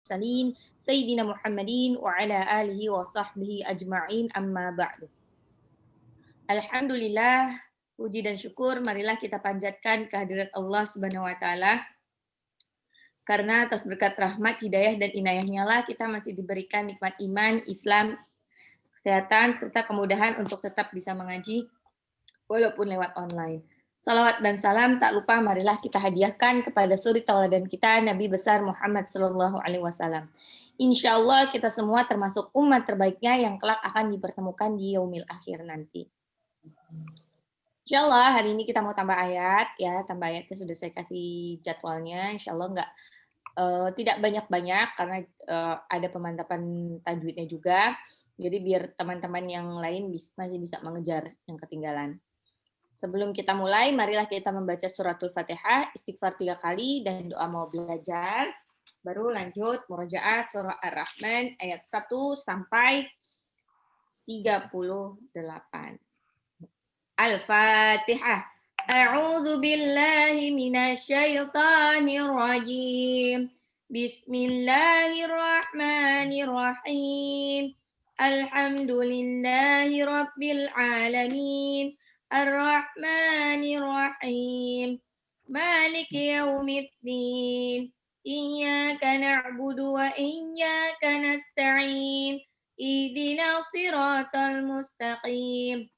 mursalin sayyidina Muhammadin wa ala alihi wa sahbihi ajma'in amma ba'du. Alhamdulillah, puji dan syukur marilah kita panjatkan kehadirat Allah Subhanahu wa taala. Karena atas berkat rahmat, hidayah dan inayahnya lah kita masih diberikan nikmat iman, Islam, kesehatan serta kemudahan untuk tetap bisa mengaji walaupun lewat online. Salawat dan salam tak lupa marilah kita hadiahkan kepada suri tauladan kita Nabi besar Muhammad Sallallahu Alaihi Wasallam. Insya Allah kita semua termasuk umat terbaiknya yang kelak akan dipertemukan di yaumil akhir nanti. Insya Allah hari ini kita mau tambah ayat ya, tambah ayatnya sudah saya kasih jadwalnya. Insya Allah tidak banyak-banyak karena ada pemantapan tajwidnya juga. Jadi biar teman-teman yang lain masih bisa mengejar yang ketinggalan. Sebelum kita mulai, marilah kita membaca suratul Fatihah, istighfar 3 kali, dan doa mau belajar. Baru lanjut murojaah surah Ar-Rahman ayat 1 sampai 38. Al-Fatihah. A'udzu billahi minasyaitonir rajim. Bismillahirrahmanirrahim. Alhamdulillahi rabbil alamin. Ar-Rahmanir-Rahim. Maliki yaumiddin. Iyyaka na'budu wa iyyaka nasta'in. Ihdinas siratal mustaqim.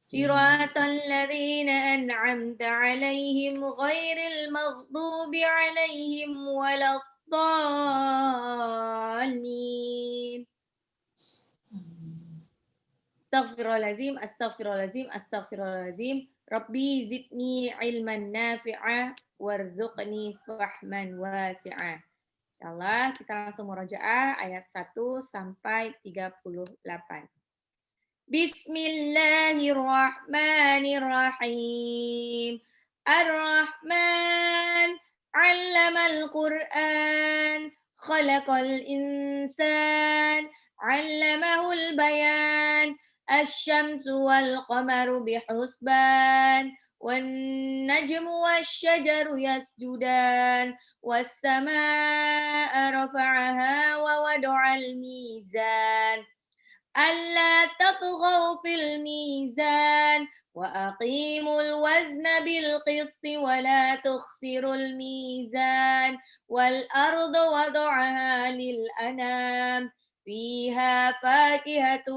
Siratal ladzina an'amta 'alaihim ghairil maghdubi 'alaihim waladdallin. Astaghfirullahaladzim, astaghfirullahaladzim, astaghfirullahaladzim. Rabbi zidni ilman nafi'ah warzuqni fahman wasi'ah. Insyaallah kita langsung murojaah ayat 1 sampai 38. Bismillahirrahmanirrahim. Ar-Rahman 'allamal Qur'an, khalaqal insan, 'allamahul bayan. الشمس والقمر بحسبان والنجم والشجر يسجدان والسماء رفعها ووضع الميزان ألا تطغوا في الميزان وأقيموا الوزن بالقسط ولا تخسروا الميزان والأرض وضعها للأنام فيها فاكهة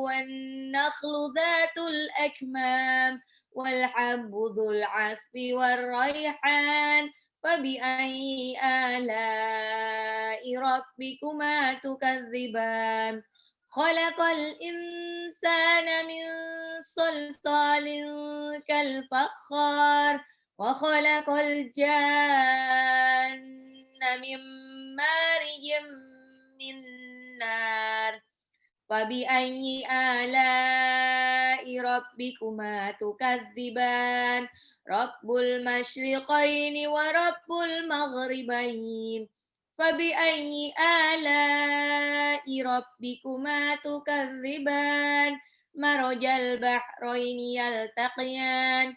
والنخل ذات الأكمام والحب ذو العصف والريحان فبأي آلاء ربكما تكذبان خلق الإنسان من صلصال كالفخار وخلق الجان من مارج من النار فبأي آلاء ربكما تكذبان رب المشرقين ورب المغربين فبأي آلاء ربكما تكذبان مرج البحرين يلتقيان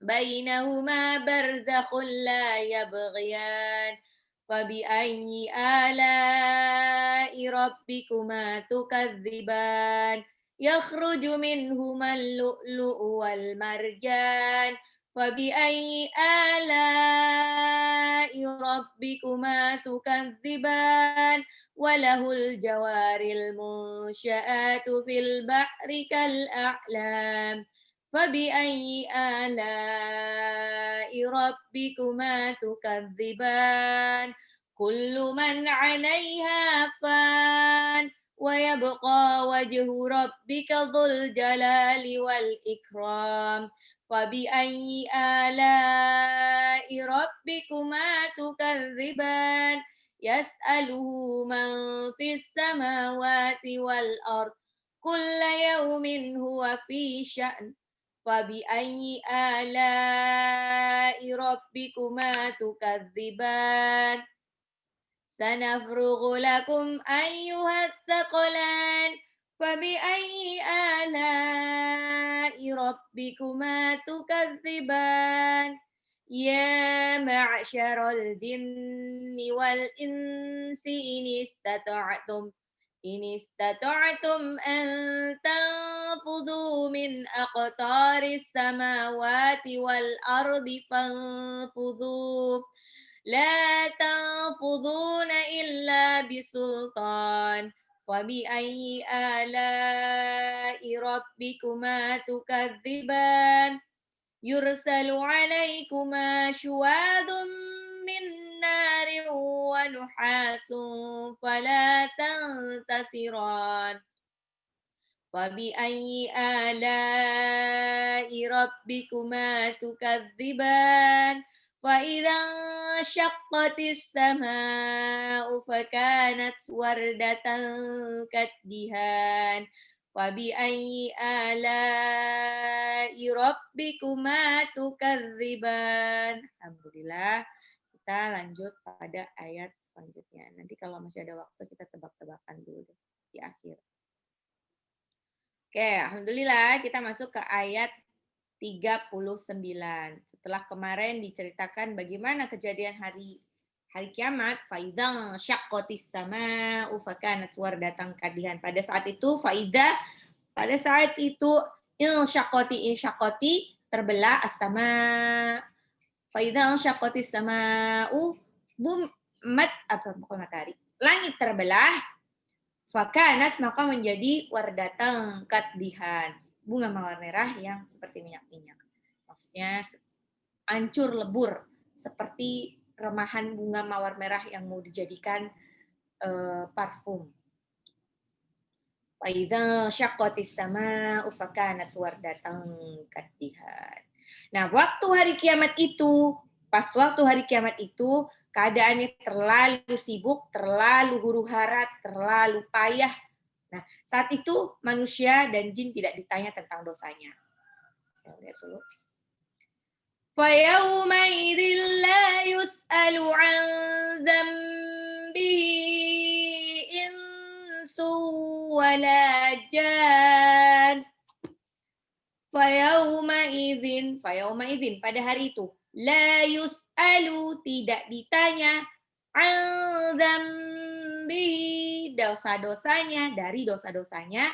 بينهما برزخ لا يبغيان فبأي آلاء ربكما تكذبان يخرج منهما اللؤلؤ والمرجان فبأي آلاء ربكما تكذبان وله الجوار المنشآت في البحر كالأعلام فبأي آلاء ربكما تكذبان كل من عليها فان ويبقى وجه ربك ذو الجلال والإكرام فبأي آلاء ربكما تكذبان يسأله من في السماوات والأرض كل يوم هو في شأن فبأي آلاء ربكما تكذبان سنفرغ لكم أيها الثقلان فبأي آلاء ربكما تكذبان Ya ma'syaral jinni wal insi in istata'tum an tanfudhu min aqtaris samawati wal ardi fanfudhu la tanfudhuna illa bisultan wa bi ayyi ala'i rabbikuma tukadziban yursalu alaikuma syuwadun min narin wa nuhasun fala tantasiran wa bi ayyi ala'i rabbikuma tukadziban fa idza syaqqatis sama'u fakanat wardatan kaddihan wa bi ayyi ala'i rabbikuma tukadziban. Alhamdulillah. Kita lanjut pada ayat selanjutnya. Nanti kalau masih ada waktu kita tebak-tebakan dulu deh di akhir. Oke, alhamdulillah kita masuk ke ayat 39. Setelah kemarin diceritakan bagaimana kejadian hari kiamat, faidang syaqqatis sama'u fakanat wardatan kadihan. Pada saat itu insyaqqati terbelah as-sama. Faidang syaqqatis sama'u matahari. Langit terbelah. Fakanat maka menjadi wardatan kaddihan. Bunga mawar merah yang seperti minyak-minyak. Maksudnya hancur lebur seperti remahan bunga mawar merah yang mau dijadikan parfum. Faidza syaqqatis sama'u fakanat wardatan kaddihan. Nah, waktu hari kiamat itu, keadaannya terlalu sibuk, terlalu huru-hara, terlalu payah. Nah, saat itu manusia dan jin tidak ditanya tentang dosanya. Saya lihat dulu. فَيَوْمَئِذٍ لَا يُسْأَلُ عَنْ ذَنبِهِ إِنسٌ وَلَا جَانٌ. فَيَوْمَئِذٍ pada hari itu, la yus'alu tidak ditanya an dzambihi dari dosa-dosanya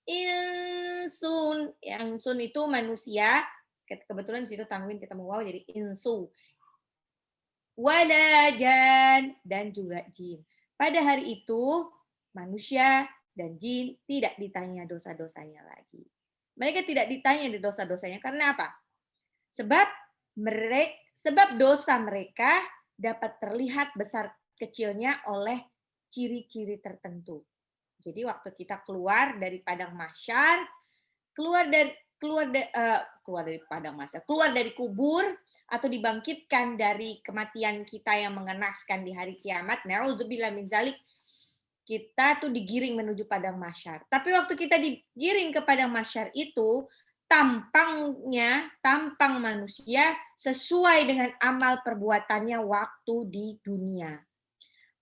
insun. Yang sun itu manusia, kebetulan di situ tanwin ketemu waw jadi insu. Wala jan dan juga jin. Pada hari itu manusia dan jin tidak ditanya dosa-dosanya lagi. Mereka tidak ditanya di dosa-dosanya karena apa? Sebab dosa mereka dapat terlihat besar kecilnya oleh ciri-ciri tertentu. Jadi waktu kita keluar dari padang mahsyar, keluar dari kubur atau dibangkitkan dari kematian kita yang mengenaskan di hari kiamat, na'udzubillah min zalik, kita tuh digiring menuju padang mahsyar. Tapi waktu kita digiring ke padang mahsyar itu, tampang manusia sesuai dengan amal perbuatannya waktu di dunia.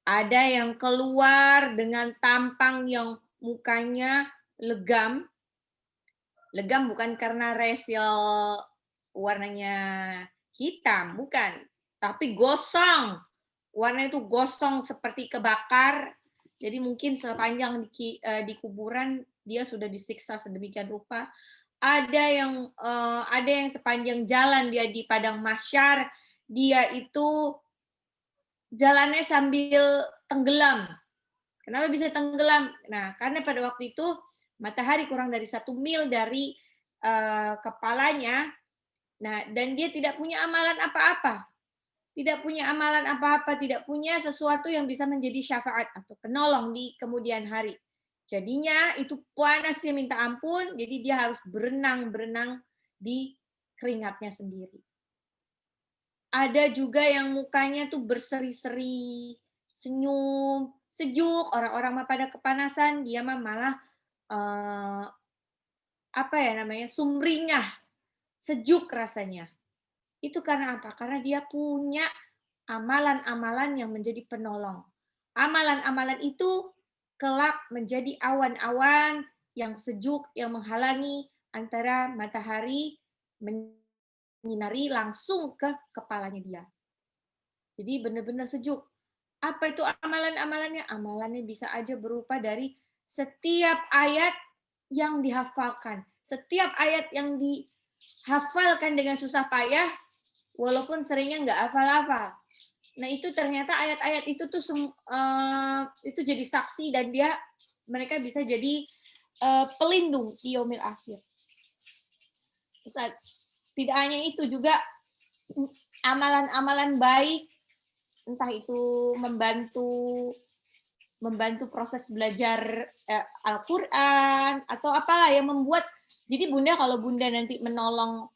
Ada yang keluar dengan tampang yang mukanya legam. Legam bukan karena racial warnanya hitam, bukan. Tapi gosong. Warnanya itu gosong seperti kebakar. Jadi mungkin sepanjang di kuburan dia sudah disiksa sedemikian rupa. Ada yang sepanjang jalan dia di padang mahsyar, dia itu jalannya sambil tenggelam. Kenapa bisa tenggelam? Nah, karena pada waktu itu matahari kurang dari 1 mil dari kepalanya. Nah, dan dia tidak punya amalan apa-apa. Tidak punya sesuatu yang bisa menjadi syafaat atau penolong di kemudian hari. Jadinya itu panasnya minta ampun, jadi dia harus berenang di keringatnya sendiri. Ada juga yang mukanya tuh berseri-seri, senyum, sejuk, orang-orang mah pada kepanasan, dia mah malah sumringah, sejuk rasanya. Itu karena apa? Karena dia punya amalan-amalan yang menjadi penolong. Amalan-amalan itu kelak menjadi awan-awan yang sejuk yang menghalangi antara matahari menyinari langsung ke kepalanya dia. Jadi benar-benar sejuk. Apa itu amalan-amalannya? Amalannya bisa aja berupa dari setiap ayat yang dihafalkan. Setiap ayat yang dihafalkan dengan susah payah, walaupun seringnya nggak hafal-hafal. Nah itu ternyata ayat-ayat itu tuh itu jadi saksi dan mereka bisa jadi pelindung di yaumil akhir. Ustaz, tidak hanya itu juga amalan-amalan baik, entah itu membantu proses belajar Al-Quran atau apalah yang membuat, jadi Bunda kalau Bunda nanti menolong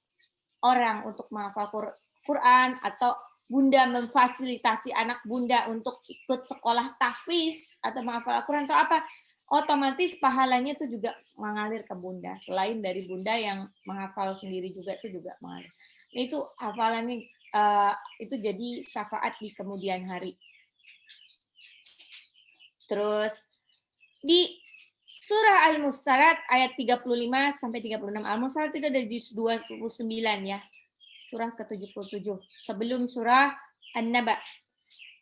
orang untuk menghafal Quran atau Bunda memfasilitasi anak Bunda untuk ikut sekolah tahfiz atau menghafal Al-Quran atau apa, otomatis pahalanya itu juga mengalir ke Bunda. Selain dari Bunda yang menghafal sendiri juga itu juga mengalir. Itu hafalannya itu jadi syafaat di kemudian hari. Terus di surah Al-Mursalat ayat 35 sampai 36. Al-Mursalat itu ada di 29 ya. Surah ke-77 sebelum surah An-Naba.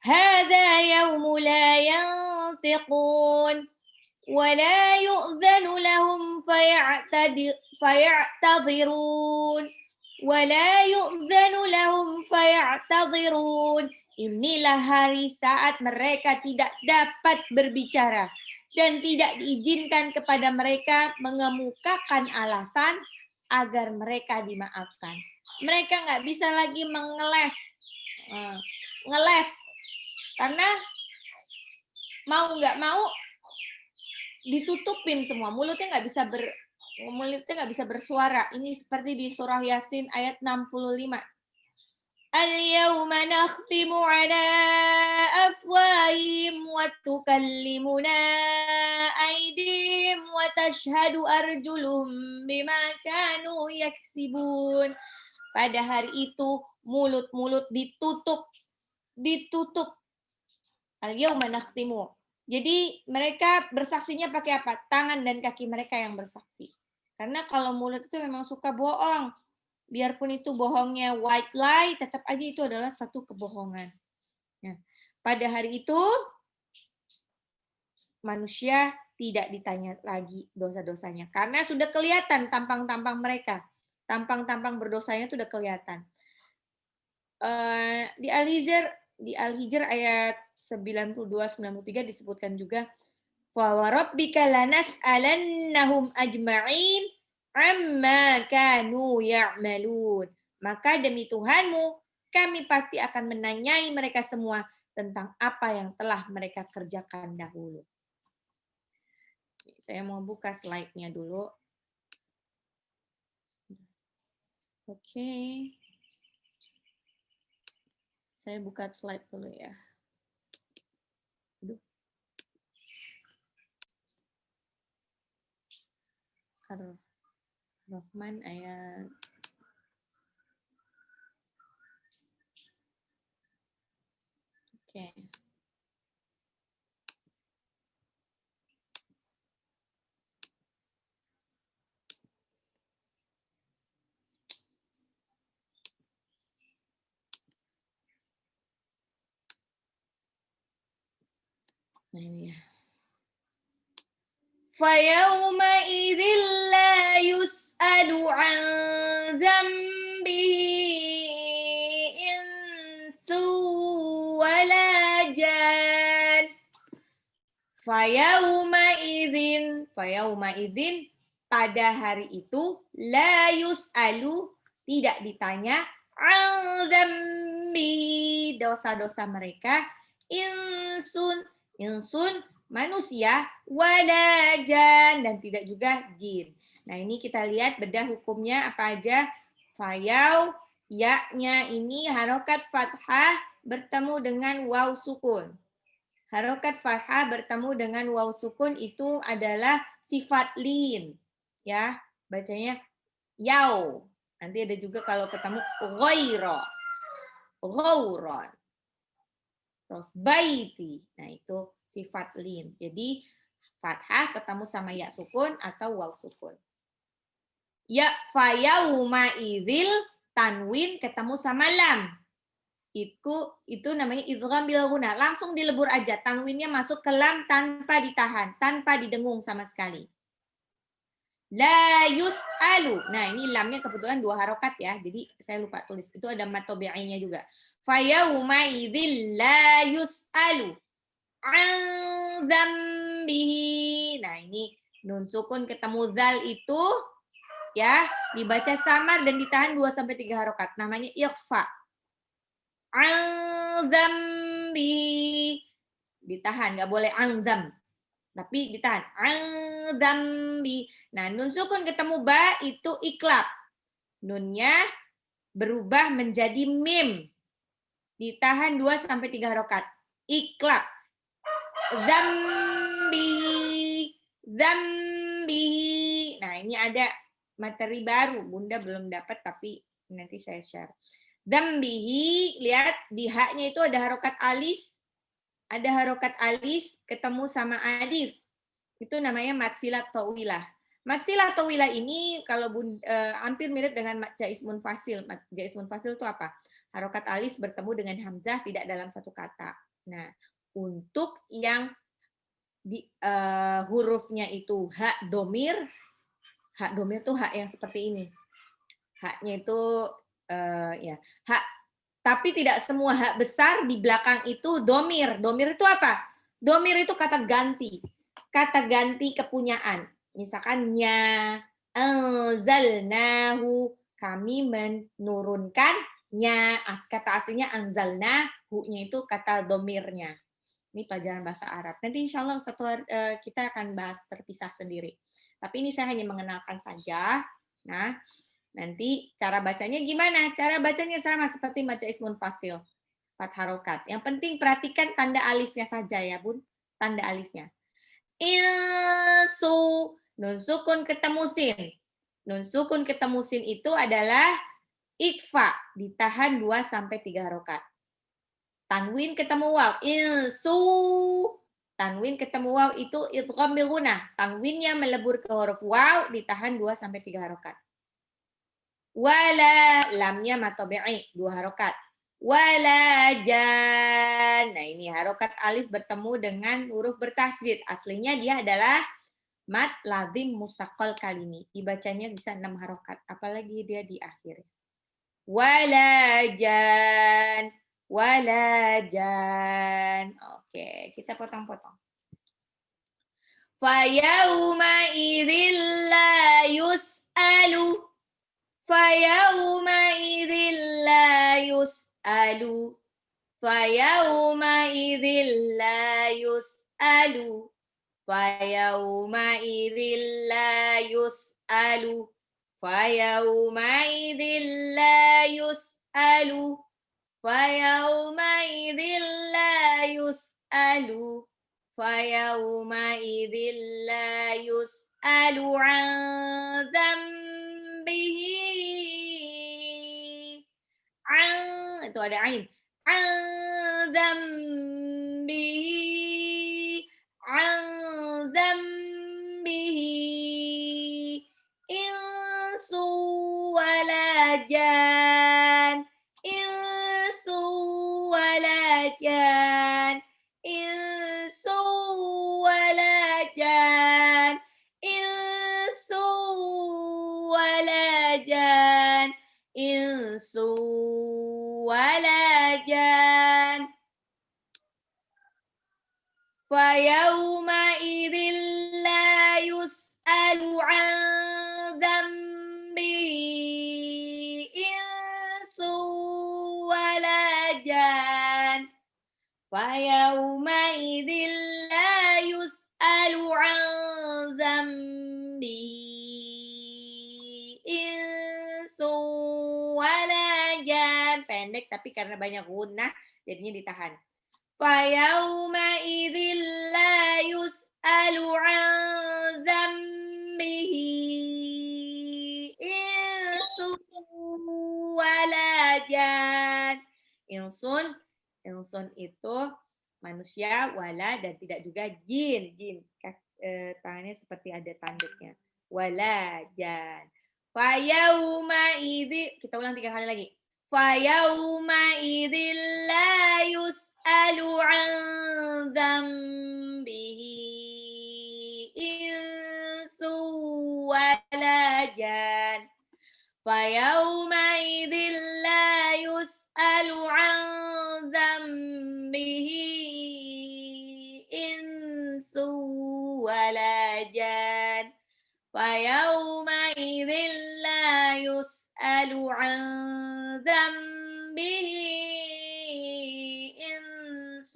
Hadza yaumu la yantiqun wa la yu'dhanu lahum faya'tadhirun wa la yu'dhanu lahum faya'tadhirun. Inilah hari saat mereka tidak dapat berbicara dan tidak diizinkan kepada mereka mengemukakan alasan agar mereka dimaafkan. Mereka nggak bisa lagi ngeles karena mau nggak mau ditutupin semua, mulutnya nggak bisa bersuara. Ini seperti di surah Yasin ayat 65. Al-yawma nakhtimu ala afwahihim wa tukallimuna aydihim wa tashhadu arjuluhum bima kanu yaksibun. Pada hari itu mulut-mulut ditutup. Al-yawma nakhtimu. Jadi mereka bersaksinya pakai apa? Tangan dan kaki mereka yang bersaksi. Karena kalau mulut itu memang suka bohong. Biarpun itu bohongnya white lie, tetap aja itu adalah satu kebohongan. Ya. Pada hari itu, manusia tidak ditanya lagi dosa-dosanya. Karena sudah kelihatan tampang-tampang mereka. Tampang-tampang berdosanya itu sudah kelihatan. Di Al-Hijr ayat 92-93 disebutkan juga, wa rabbika lanas'alannahum ajma'in amma kanu ya'malun. Maka demi Tuhanmu, kami pasti akan menanyai mereka semua tentang apa yang telah mereka kerjakan dahulu. Saya mau buka slide-nya dulu. Oke. Saya buka slide dulu ya. Ar-Rahman ayat oke. Nah ini ya. فَيَوْمَئِذٍ لَا يُسْأَلُ عَنْ ذَنْبِهِ إِنسٌ وَلَا جَانٌ. فَيَوْمَئِذٍ pada hari itu la yus'alu tidak ditanya an dzambihi dosa-dosa mereka insun manusia wala jan dan tidak juga jin. Nah, ini kita lihat bedah hukumnya apa aja. Fayau ya-nya ini harokat fathah bertemu dengan waw sukun. Harokat fathah bertemu dengan waw sukun itu adalah sifat lin. Ya, bacanya yau. Nanti ada juga kalau ketemu ghaira. Ghauron. Terus baiti. Nah, itu sifat lin. Jadi fathah ketemu sama ya sukun atau waw sukun. Ya fayauma idzil tanwin ketemu sama lam. Itu namanya idgham bil ghunna. Langsung dilebur aja. Tanwinnya masuk ke lam tanpa ditahan, tanpa didengung sama sekali. La yus'alu. Nah, ini lamnya kebetulan 2 harokat ya. Jadi saya lupa tulis. Itu ada mad tabi'inya juga. Fayauma idzil la yus'alu an dzambihi. Nah, ini nun sukun ketemu zal itu ya dibaca samar dan ditahan 2 sampai 3 harokat. Namanya ikhfa. An dzambihi. Ditahan, nggak boleh an dzam. Tapi ditahan. Al-dambi. Nah, nun sukun ketemu ba itu iklab. Nunnya berubah menjadi mim. Ditahan 2 sampai 3 harokat. Iklab. Zambihi. Zambihi. Nah, ini ada materi baru. Bunda belum dapat tapi nanti saya share. Zambihi, lihat di haknya itu ada harokat alis. Ada harokat alis ketemu sama alif. Itu namanya matsilah tawilah. Matsilah tawilah ini kalau hampir mirip dengan jaiz munfasil. Jaiz munfasil itu apa? Harokat alis bertemu dengan hamzah tidak dalam satu kata. Nah, untuk yang hurufnya itu hak domir itu hak yang seperti ini. Haknya itu ya hak. Tapi tidak semua hak besar di belakang itu domir. Domir itu apa? Domir itu kata ganti. Kata ganti kepunyaan. Misalkan nya, anzalnahu, kami menurunkannya. Kata aslinya anzalnahu-nya itu kata domirnya. Ini pelajaran bahasa Arab. Nanti insya Allah setelah kita akan bahas terpisah sendiri. Tapi ini saya hanya mengenalkan saja. Nah, nanti cara bacanya gimana? Cara bacanya sama seperti baca ismun fasil. 4 harokat. Yang penting perhatikan tanda alisnya saja ya, Bun. Tanda alisnya. Ilsu. Nun sukun ketemu sin. Nun sukun ketemu sin itu adalah ikfa. Ditahan 2 sampai 3 harokat. Tanwin ketemu waw. Ilsu. Tanwin ketemu waw itu idgham bil ghunnah. Tanwinnya melebur ke huruf waw ditahan 2 sampai 3 harokat. Wala, lamnya mad tabi'i 2 harokat. Wala jan. Nah, ini harokat alis bertemu dengan huruf bertasjid. Aslinya dia adalah mad lazim mustaqal kalimi. Dibacanya bisa 6 harokat, apalagi dia di akhir. Wala jan. Wala jan. Oke, kita potong-potong. Fa yauma idzil la yus'alu. فَيَوْمَئِذٍ لَا يُسْأَلُ فَيَوْمَئِذٍ لَا يُسْأَلُ فَيَوْمَئِذٍ لَا يُسْأَلُ فَيَوْمَئِذٍ لَا يُسْأَلُ فَيَوْمَئِذٍ لَا يُسْأَلُ فَيَوْمَئِذٍ لَا يُسْأَلُ عَنْ ذَنبِهِ itu ada ain. An dzambihi insu wala jan insu wala jan insu wala jan insu wala jan insu wala jan fa yauma idzil la yus'alu an dzambihi insu wala jan fa yauma idzil la yus'alu an dzambihi insu wala jan. Pendek tapi karena banyak gunnah jadinya ditahan. Fa yauma idzil la yus'alu an dzambihi insu wala jan. Insun itu manusia, wala dan tidak juga jin. Tangannya seperti ada tanduknya. Wala jan. Fayauma idzi, kita ulang 3 kali lagi. Fayauma idzil la yus'alu 'an dzambihi insu wala jan. Fayauma idzil la yus'alu 'an dzambihi insu wala jan. فيومئذ لا يسأل عن ذنبه إنس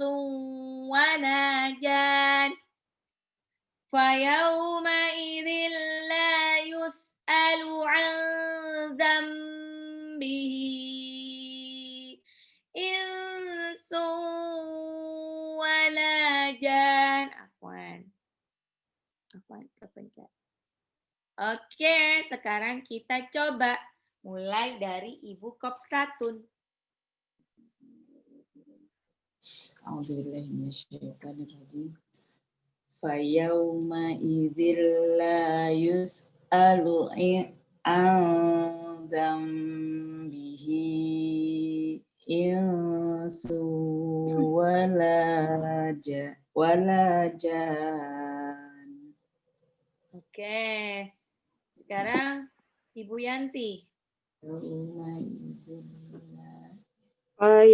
ولا جان فيومئذ لا يسأل عن ذنبه إنس ولا جان Afwan. Oke, sekarang kita coba mulai dari Ibu Kopsatun. A'udzubillahi minasyaitonirrajim. Fayauma idzil la yus'alu an dzambihi insu wala jan. Oke. Sekarang Ibu Yanti.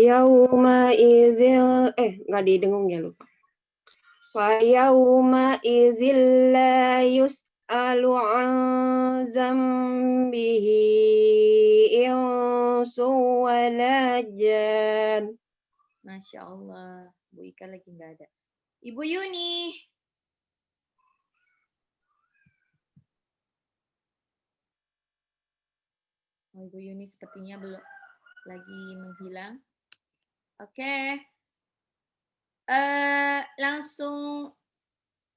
Yauma izil nggak didengung ya, lupa. Yauma izil la yus'alu an zambihi insu wala jan. Masya Allah. Bu Ika lagi nggak ada. Ibu Yuni. Oh, Ibu Yuni sepertinya belum lagi menghilang. Oke. Langsung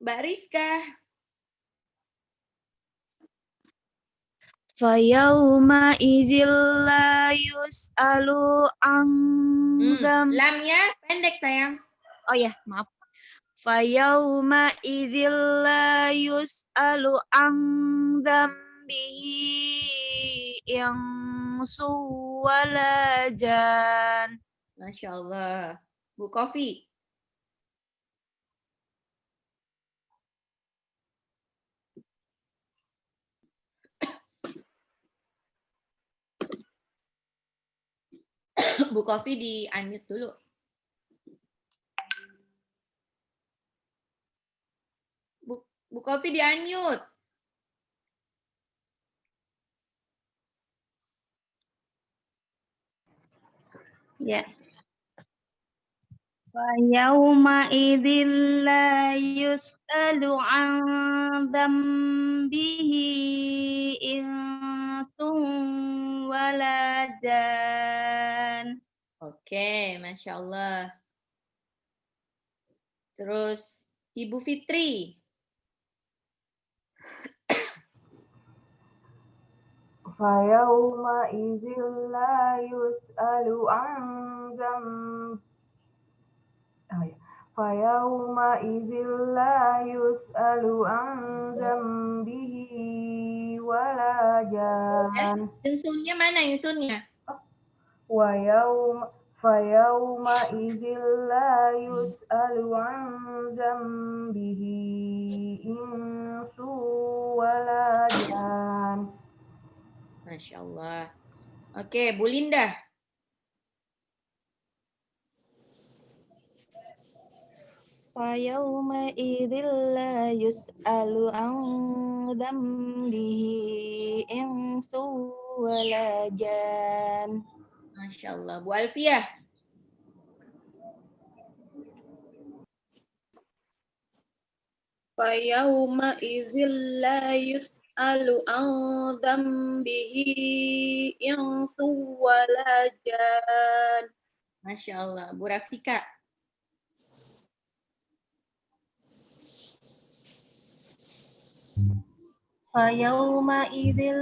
Mbak Rizka. Fayauma idzil la yus'alu an dzam. Lamnya pendek sayang. Oh ya, maaf. Fayauma idzil la yus'alu an dzambihi insu wala jan. Masya Allah. Bu Kofi. Bu Kofi di-unmute dulu. Bu Kofi di-unmute. Ya. Yauma idzil la yus'alu an dzambihi insun wala jan. Oke, Masya Allah. Terus Ibu Fitri. Fayauma idzil la yus'alu an dzambihi Fayauma idzil la yus'alu an dzambihi wala jan. Insunnya mana insunnya? Fayauma idzil la yus'alu an dzambihi insu wala jan. Masya Allah. Oke, Bu Linda. Yauma idzil la yus'alu an dzambihi insun wala jan. Masya Allah. Bu Alfiah. Fayauma idzil la yus'alu an dzambihi insu wala jan. Masya Allah. Bu Rafika. Yauma idzil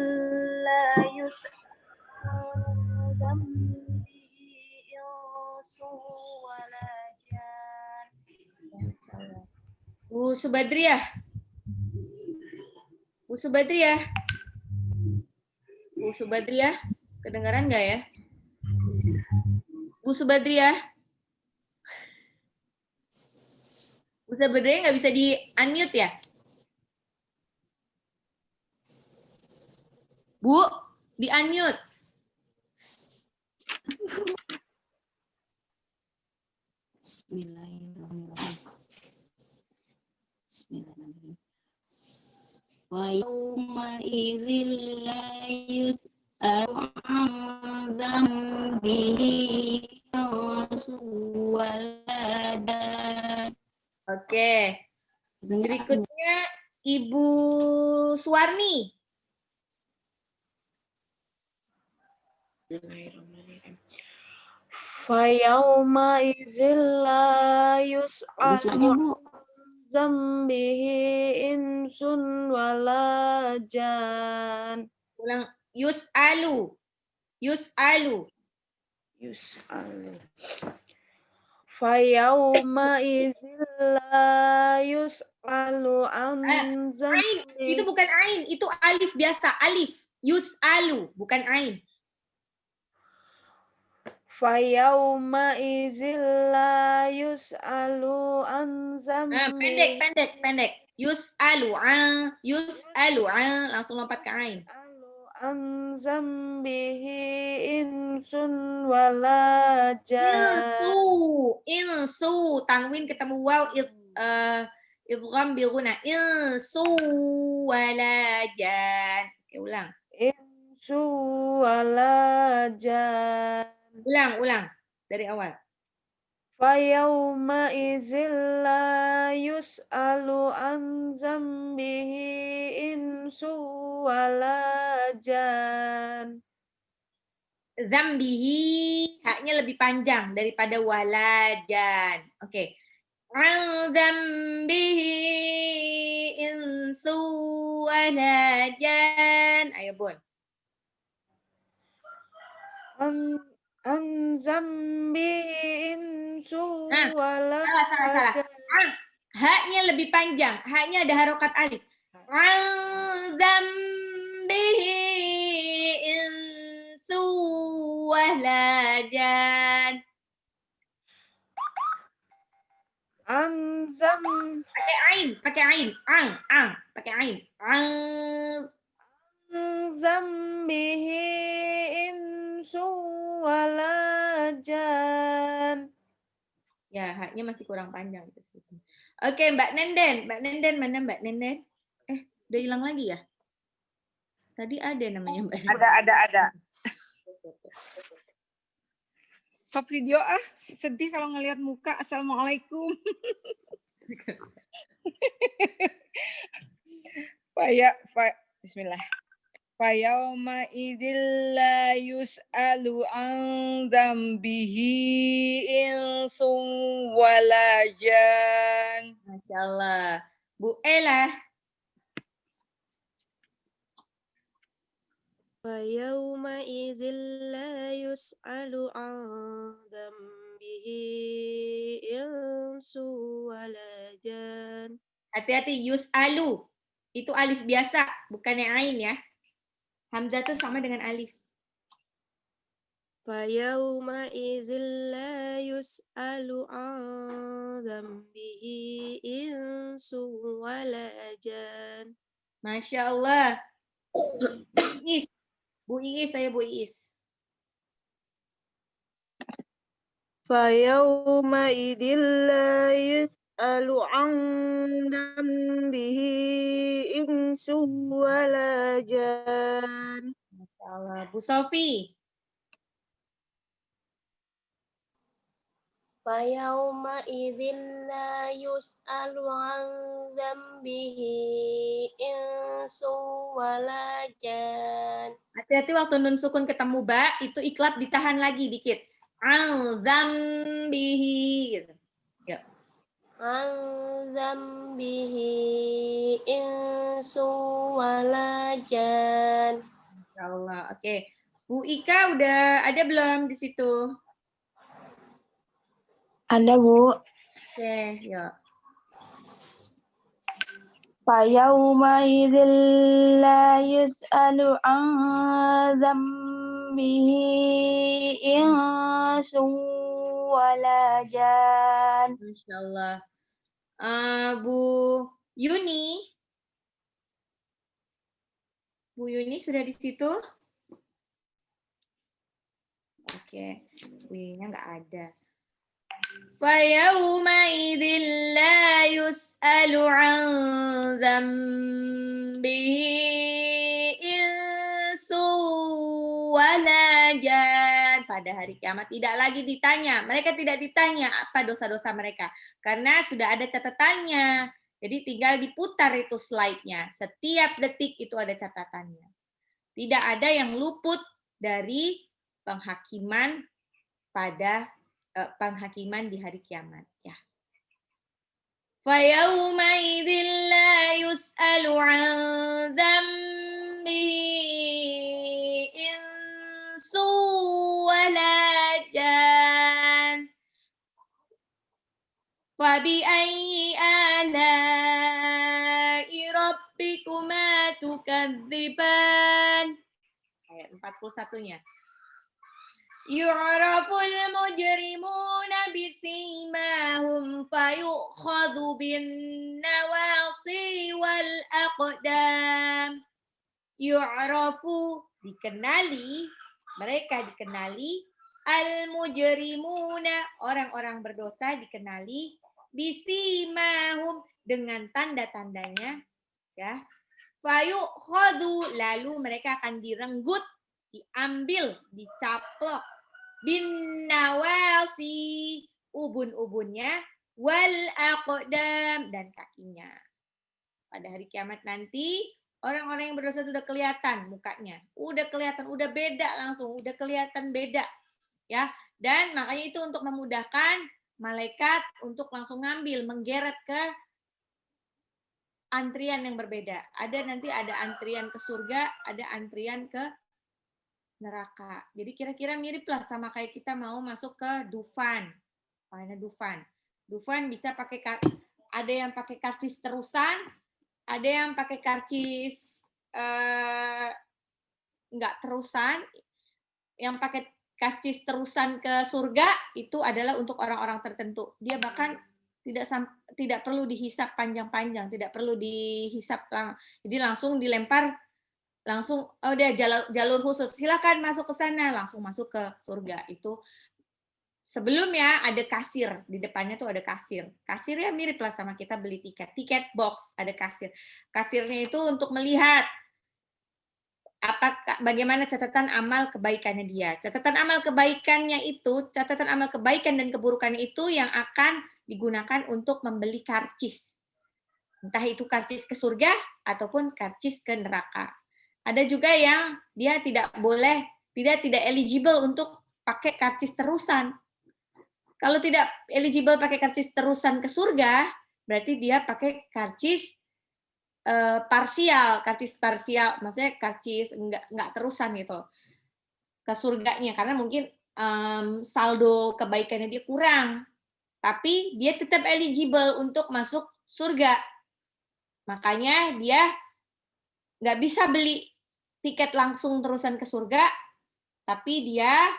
la yus'alu dzambihi insun wala jan. Bu Subadriah. Bu Subadriah. Bu Subadriah, kedengaran nggak ya? Bu Subadriah? Bu Subadriah nggak bisa di-unmute ya? Bu, di-unmute. Bismillahirrahmanirrahim. Bismillahirrahmanirrahim. Wa yawma idzil la yus'alu 'an dzambihi insun wala jan. Oke. Berikutnya Ibu Suwarni. Fayauma izil la Ada suaranya, yus'alu Bu. zambihi insun wala jan. Ulang, yus'alu. Yus'alu. Yus'alu. Fayauma izil la yus'alu an Ain, itu zambihi. bukan ain, itu alif biasa, alif. Yus'alu, bukan ain. Fayauma izil la yus'alu an zambihi. Pendek. Yus'alu, langsung lompat ke ain. An zambihi insun wala jan. Insu, tanwin ketemu waw, idgham bil ghunna. Insu walajan. Oke, ulang. Insu wala jan. Ulang dari awal. Fayauma izil la yus'alu an zambihi insu wala jan. Zambihi, haknya lebih panjang daripada walajan. Oke. An zambihi insu walajan. Ayo, Bun. An zambihi insu Nah, wala salah. jan. Haknya lebih panjang. Haknya ada harokat alis. Zambihi insu walajan. Anzam Pakai ain. Pakai ain. zambihi insu wala jan. Ya, haknya masih kurang panjang itu sebetulnya. Oke, Mbak Nenden. Mana Mbak Nenden? Udah hilang lagi ya? Tadi ada namanya Mbak Nenden. Ada. Stop video sedih kalau ngelihat muka. Assalamualaikum. Bismillah. Fayauma idzil la yus'alu an dzambihi insun wala jan. Masya Allah. Bu Ella. Fayauma izil la yus'alu an dzambihi insu wala jan. Hati-hati, yus'alu. Itu alif biasa, bukannya ain ya. Hamzah tuh sama dengan alif. Fayauma izil la yus'alu an dzambihi insu wala jan. Masya Allah. Bu Iis, saya Bu Iis. Fayauma idil la yus'alu an dambihi insu wala jan. Masya Allah. Bu Sofi. Fayauma idzin la yus'alu an dzambihi insu wala jan. Hati-hati waktu nun sukun ketemu ba, itu iklab ditahan lagi dikit. An dzambihi. Gitu. Yuk. An dzambihi insu wala jan. Masya Allah. Oke. Bu Ika udah ada belum di situ? Ada, Bu. Oke, yuk. فيومئذ لا يسأل عن ذنبه إنس ولا جان. Masya Allah. Bu Yuni. Bu Yuni sudah di situ? Oke, Bu Yuninya nggak ada. فَيَوْمَئِذٍ لَا يُسْأَلُ عَنْ ذَنبِهِ إِنسٌ وَلَا جَانٌ. Pada hari kiamat tidak lagi ditanya. Mereka tidak ditanya apa dosa-dosa mereka. Karena sudah ada catatannya. Jadi tinggal diputar itu slide-nya. Setiap detik itu ada catatannya. Tidak ada yang luput dari penghakiman pada penghakiman di hari kiamat, ya. فَيَوْمَئِذٍ لَا يُسْأَلُ عَنْ ذَنبِهِ إِنسٌ وَلَا جَانٌ فَبِأَيِّ آلَاءِ رَبِّكُمَا تُكَذِّبَانِ. Ayat 41-nya. يُعْرَفُ الْمُجْرِمُونَ بِسِيمَاهُمْ فَيُؤْخَذُ بِالنَّوَاصِي وَالْأَقْدَامِ. يُعْرَفُ dikenali, mereka dikenali, al-mujrimuna orang-orang berdosa dikenali, bisimahum dengan tanda-tandanya, ya. Fayu'khadhu lalu mereka akan direnggut, diambil, dicaplok, bin nawasi ubun-ubunnya, wal aqdam dan kakinya. Pada hari kiamat nanti orang-orang yang berdosa sudah kelihatan mukanya, udah kelihatan, udah beda langsung, udah kelihatan beda, ya. Dan makanya itu untuk memudahkan malaikat untuk langsung ngambil, menggeret ke antrian yang berbeda. Nanti ada antrian ke surga, ada antrian ke neraka. Jadi kira-kira mirip lah sama kayak kita mau masuk ke Dufan. Mana Dufan? Dufan bisa pakai, ada yang pakai karcis terusan, ada yang pakai karcis nggak terusan. Yang pakai karcis terusan ke surga itu adalah untuk orang-orang tertentu. Dia bahkan tidak perlu dihisap panjang-panjang, tidak perlu dihisap, jadi langsung dilempar, langsung dia jalur khusus, silakan masuk ke sana, langsung masuk ke surga. Itu sebelumnya ada kasir, di depannya tuh ada kasir. Kasirnya mirip lah sama kita beli tiket box, ada kasir. Kasirnya itu untuk melihat bagaimana catatan amal kebaikannya dia. Catatan amal kebaikannya itu, catatan amal kebaikan dan keburukannya itu yang akan digunakan untuk membeli karcis. Entah itu karcis ke surga ataupun karcis ke neraka. Ada juga yang dia tidak eligible untuk pakai karcis terusan. Kalau tidak eligible pakai karcis terusan ke surga, berarti dia pakai karcis parsial, maksudnya karcis enggak terusan gitu ke surganya, karena mungkin saldo kebaikannya dia kurang, tapi dia tetap eligible untuk masuk surga. Makanya dia nggak bisa beli tiket langsung terusan ke surga, tapi dia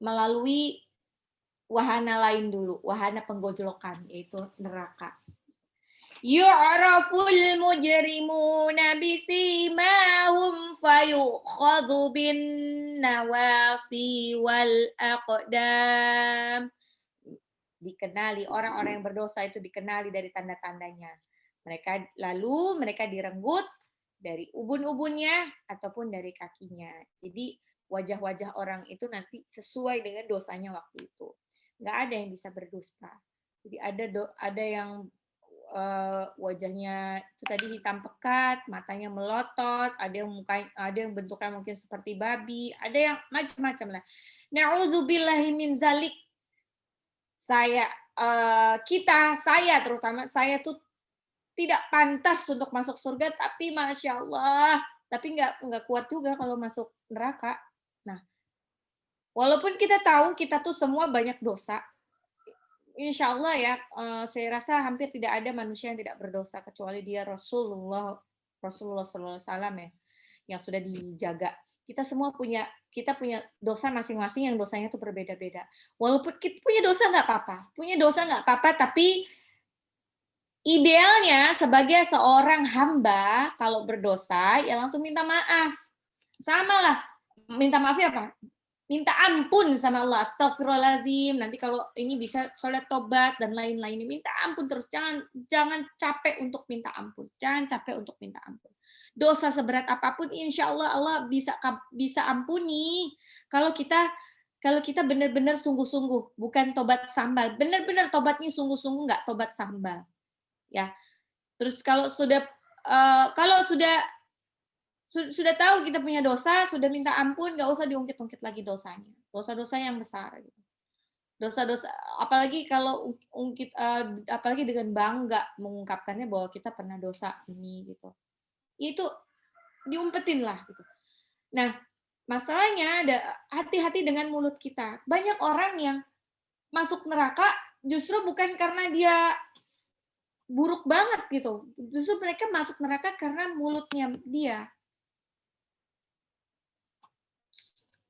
melalui wahana lain dulu, wahana penggojlokan, yaitu neraka. Yu'raful mujrimuna bisimahum fayukhadhu bin nawasi wal aqdam. Dikenali, orang-orang yang berdosa itu dikenali dari tanda-tandanya. Mereka direnggut dari ubun-ubunnya ataupun dari kakinya. Jadi wajah-wajah orang itu nanti sesuai dengan dosanya waktu itu. Nggak ada yang bisa berdusta. Jadi ada yang wajahnya itu tadi hitam pekat, matanya melotot, ada yang bentuknya mungkin seperti babi, ada yang macam-macam lah. Na'udzubillahi min zalik. Saya terutama saya tuh tidak pantas untuk masuk surga, tapi Masya Allah, tapi nggak kuat juga kalau masuk neraka. Nah, walaupun kita tahu kita tuh semua banyak dosa, insya Allah ya, saya rasa hampir tidak ada manusia yang tidak berdosa kecuali dia Rasulullah SAW ya, yang sudah dijaga. Kita semua punya dosa masing-masing yang dosanya itu berbeda-beda. Walaupun kita punya dosa nggak apa-apa, tapi idealnya sebagai seorang hamba kalau berdosa ya langsung minta maaf. Sama lah, minta maafnya apa? Minta ampun sama Allah, astagfirullahaladzim, nanti kalau ini bisa sholat tobat dan lain-lainnya, minta ampun terus, jangan capek untuk minta ampun, dosa seberat apapun insya Allah Allah bisa ampuni kalau kita benar-benar sungguh-sungguh, bukan tobat sambal, benar-benar tobatnya sungguh-sungguh, nggak tobat sambal ya. Terus kalau sudah tahu kita punya dosa, sudah minta ampun, nggak usah diungkit-ungkit lagi dosanya. Dosa-dosa yang besar. Gitu. Dosa-dosa, apalagi kalau apalagi dengan bangga mengungkapkannya bahwa kita pernah dosa ini gitu. Itu diumpetin lah gitu. Nah, masalahnya ada hati-hati dengan mulut kita. Banyak orang yang masuk neraka justru bukan karena dia buruk banget gitu. Justru mereka masuk neraka karena mulutnya dia.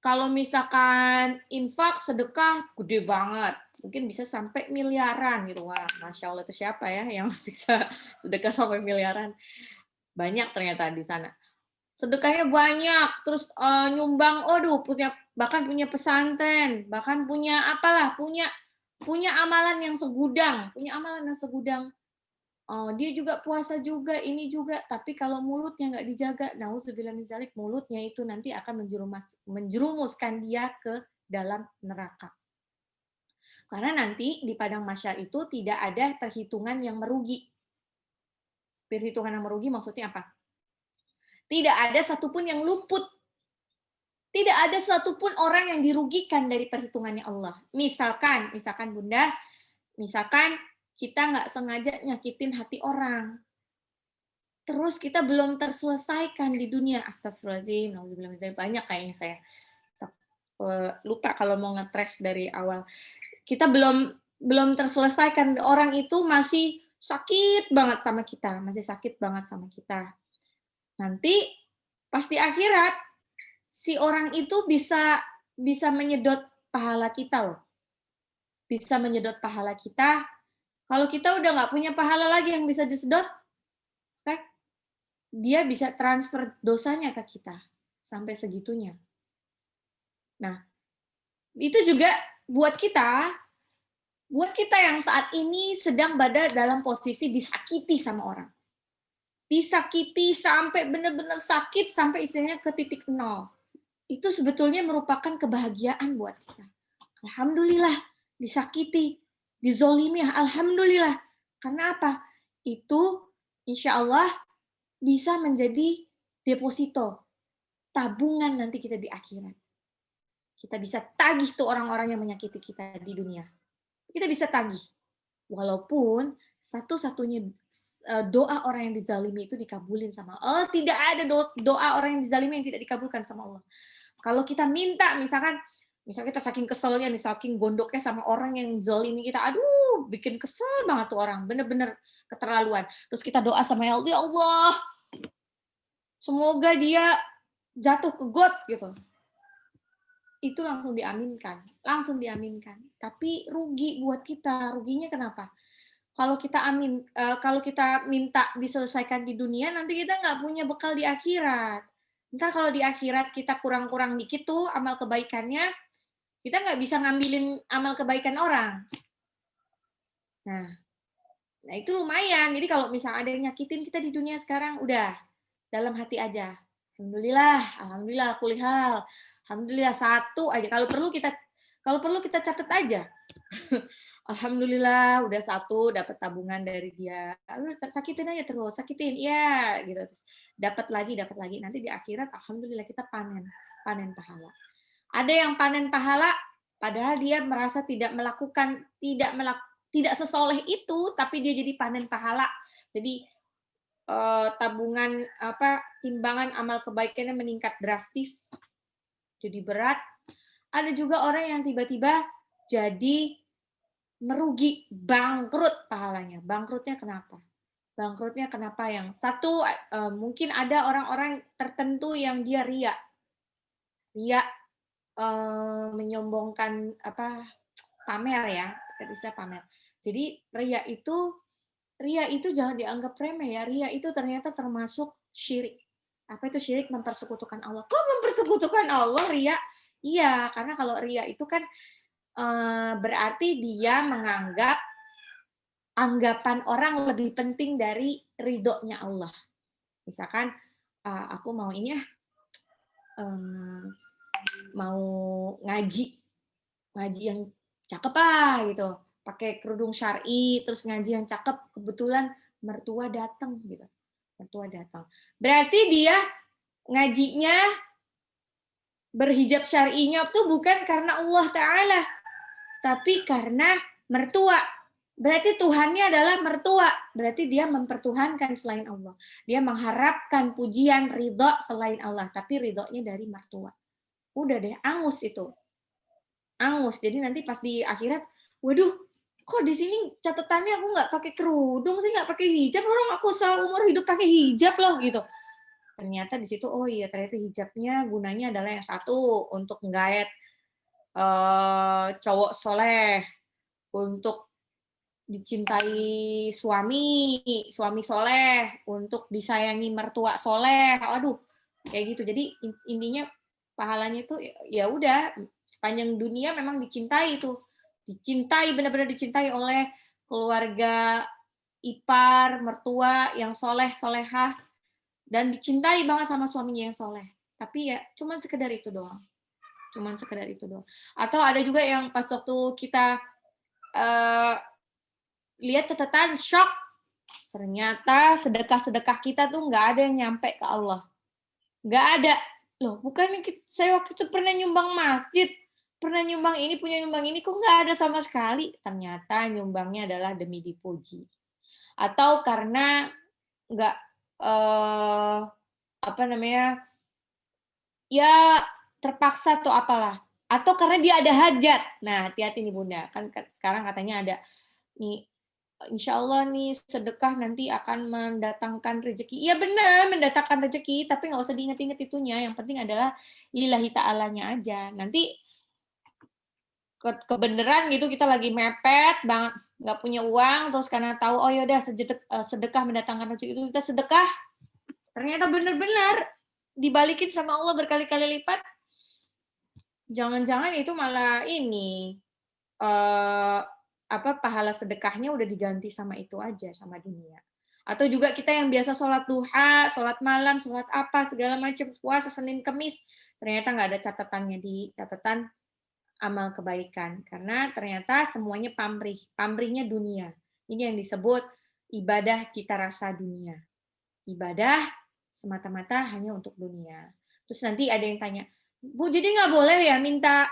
Kalau misalkan infak, sedekah, gede banget. Mungkin bisa sampai miliaran gitu. Wah, Masya Allah, itu siapa ya yang bisa sedekah sampai miliaran? Banyak ternyata di sana. Sedekahnya banyak, terus nyumbang, bahkan punya pesantren, bahkan punya amalan yang segudang. Dia juga puasa juga, ini juga, tapi kalau mulutnya nggak dijaga, nauzubillah min dzalik, mulutnya itu nanti akan menjerumuskan dia ke dalam neraka. Karena nanti di padang mahsyar itu tidak ada perhitungan yang merugi. Perhitungan yang merugi maksudnya apa? Tidak ada satupun yang luput. Tidak ada satupun orang yang dirugikan dari perhitungannya Allah. Misalkan Bunda, kita nggak sengaja nyakitin hati orang. Terus kita belum terselesaikan di dunia. Astagfirullahaladzim, banyak kayaknya saya. Lupa kalau mau nge-trash dari awal. Kita belum terselesaikan. Orang itu masih sakit banget sama kita. Nanti pas di akhirat, si orang itu bisa menyedot pahala kita loh. Bisa menyedot pahala kita. Kalau kita udah nggak punya pahala lagi yang bisa disedot, dia bisa transfer dosanya ke kita sampai segitunya. Nah, itu juga buat kita yang saat ini sedang berada dalam posisi disakiti sama orang. Disakiti sampai benar-benar sakit sampai istilahnya ke titik nol. Itu sebetulnya merupakan kebahagiaan buat kita. Alhamdulillah disakiti, dizolimi, alhamdulillah. Karena apa? Itu insya Allah bisa menjadi deposito, tabungan nanti kita di akhirat. Kita bisa tagih tuh orang-orang yang menyakiti kita di dunia. Kita bisa tagih. Walaupun satu-satunya doa orang yang dizalimi itu dikabulin sama Allah. Tidak ada doa orang yang dizalimi yang tidak dikabulkan sama Allah. Kalau kita minta, misalkan kita saking keselnya, saking gondoknya sama orang yang zalimi kita, aduh, bikin kesel banget tuh orang, bener-bener keterlaluan. Terus kita doa sama Allah, ya Allah, semoga dia jatuh ke got gitu. Itu langsung diaminkan. Tapi rugi buat kita. Ruginya kenapa? Kalau kita minta diselesaikan di dunia, nanti kita nggak punya bekal di akhirat. Ntar kalau di akhirat kita kurang-kurang dikit tuh amal kebaikannya, kita nggak bisa ngambilin amal kebaikan orang. Nah itu lumayan. Jadi kalau misalnya ada yang nyakitin kita di dunia sekarang, udah dalam hati aja. Alhamdulillah, kulihal. Alhamdulillah satu aja. Kalau perlu kita catat aja. Alhamdulillah udah satu, dapat tabungan dari dia. Lalu sakitin aja terus, sakitin, ya gitu. Terus dapat lagi. Nanti di akhirat, alhamdulillah kita panen pahala. Ada yang panen pahala, padahal dia merasa tidak sesoleh itu, tapi dia jadi panen pahala. Jadi timbangan amal kebaikannya meningkat drastis, jadi berat. Ada juga orang yang tiba-tiba jadi merugi, bangkrut pahalanya. Bangkrutnya kenapa? Bangkrutnya kenapa? Yang satu, mungkin ada orang-orang tertentu yang dia ria. Ria menyombongkan pamer ya, bisa pamer. Jadi ria itu jangan dianggap remeh ya. Ria itu ternyata termasuk syirik. Apa itu syirik? Mempersekutukan Allah. Kok mempersekutukan Allah ria? Iya, karena kalau ria itu kan berarti dia menganggap anggapan orang lebih penting dari ridhonya Allah. Misalkan aku mau ini mau ngaji yang cakep gitu, pakai kerudung syar'i, terus ngaji yang cakep, kebetulan mertua datang gitu, berarti dia ngajinya berhijab syar'inya tuh bukan karena Allah Ta'ala, tapi karena mertua. Berarti Tuhannya adalah mertua, berarti dia mempertuhankan selain Allah, dia mengharapkan pujian, ridho selain Allah, tapi ridhonya dari mertua. Udah deh, angus itu. Angus. Jadi nanti pas di akhirat, waduh, kok di sini catatannya aku nggak pakai kerudung sih, nggak pakai hijab, orang aku seumur hidup pakai hijab loh gitu. Ternyata di situ, oh iya, ternyata hijabnya gunanya adalah yang satu untuk menggait cowok soleh, untuk dicintai suami soleh, untuk disayangi mertua soleh. Aduh, kayak gitu. Jadi intinya pahalanya itu ya udah sepanjang dunia memang dicintai itu, benar-benar dicintai oleh keluarga ipar, mertua yang soleh solehah, dan dicintai banget sama suaminya yang soleh. Tapi ya cuman sekedar itu doang. Atau ada juga yang pas waktu kita lihat catatan, shock, ternyata sedekah kita tuh nggak ada yang nyampe ke Allah. Nggak ada. Loh, bukannya saya waktu itu pernah nyumbang masjid, pernah nyumbang ini, punya nyumbang ini, kok nggak ada sama sekali? Ternyata nyumbangnya adalah demi dipuji. Atau karena nggak, ya terpaksa atau apalah. Atau karena dia ada hajat. Nah, hati-hati nih Bunda. Kan sekarang katanya ada, nih, insya Allah nih sedekah nanti akan mendatangkan rezeki. Iya benar, mendatangkan rezeki, tapi nggak usah diinget-inget itunya. Yang penting adalah lillahi ta'alanya aja. Nanti kebeneran gitu kita lagi mepet banget, nggak punya uang, terus karena tahu oh yaudah sedekah mendatangkan rezeki itu kita sedekah, ternyata benar-benar dibalikin sama Allah berkali-kali lipat. Jangan-jangan itu malah ini pahala sedekahnya udah diganti sama itu aja, sama dunia. Atau juga kita yang biasa sholat duha, sholat malam, sholat apa, segala macam, puasa Senin Kemis, ternyata nggak ada catatannya di catatan amal kebaikan. Karena ternyata semuanya pamrihnya dunia. Ini yang disebut ibadah cita rasa dunia. Ibadah semata-mata hanya untuk dunia. Terus nanti ada yang tanya, Bu, jadi nggak boleh ya minta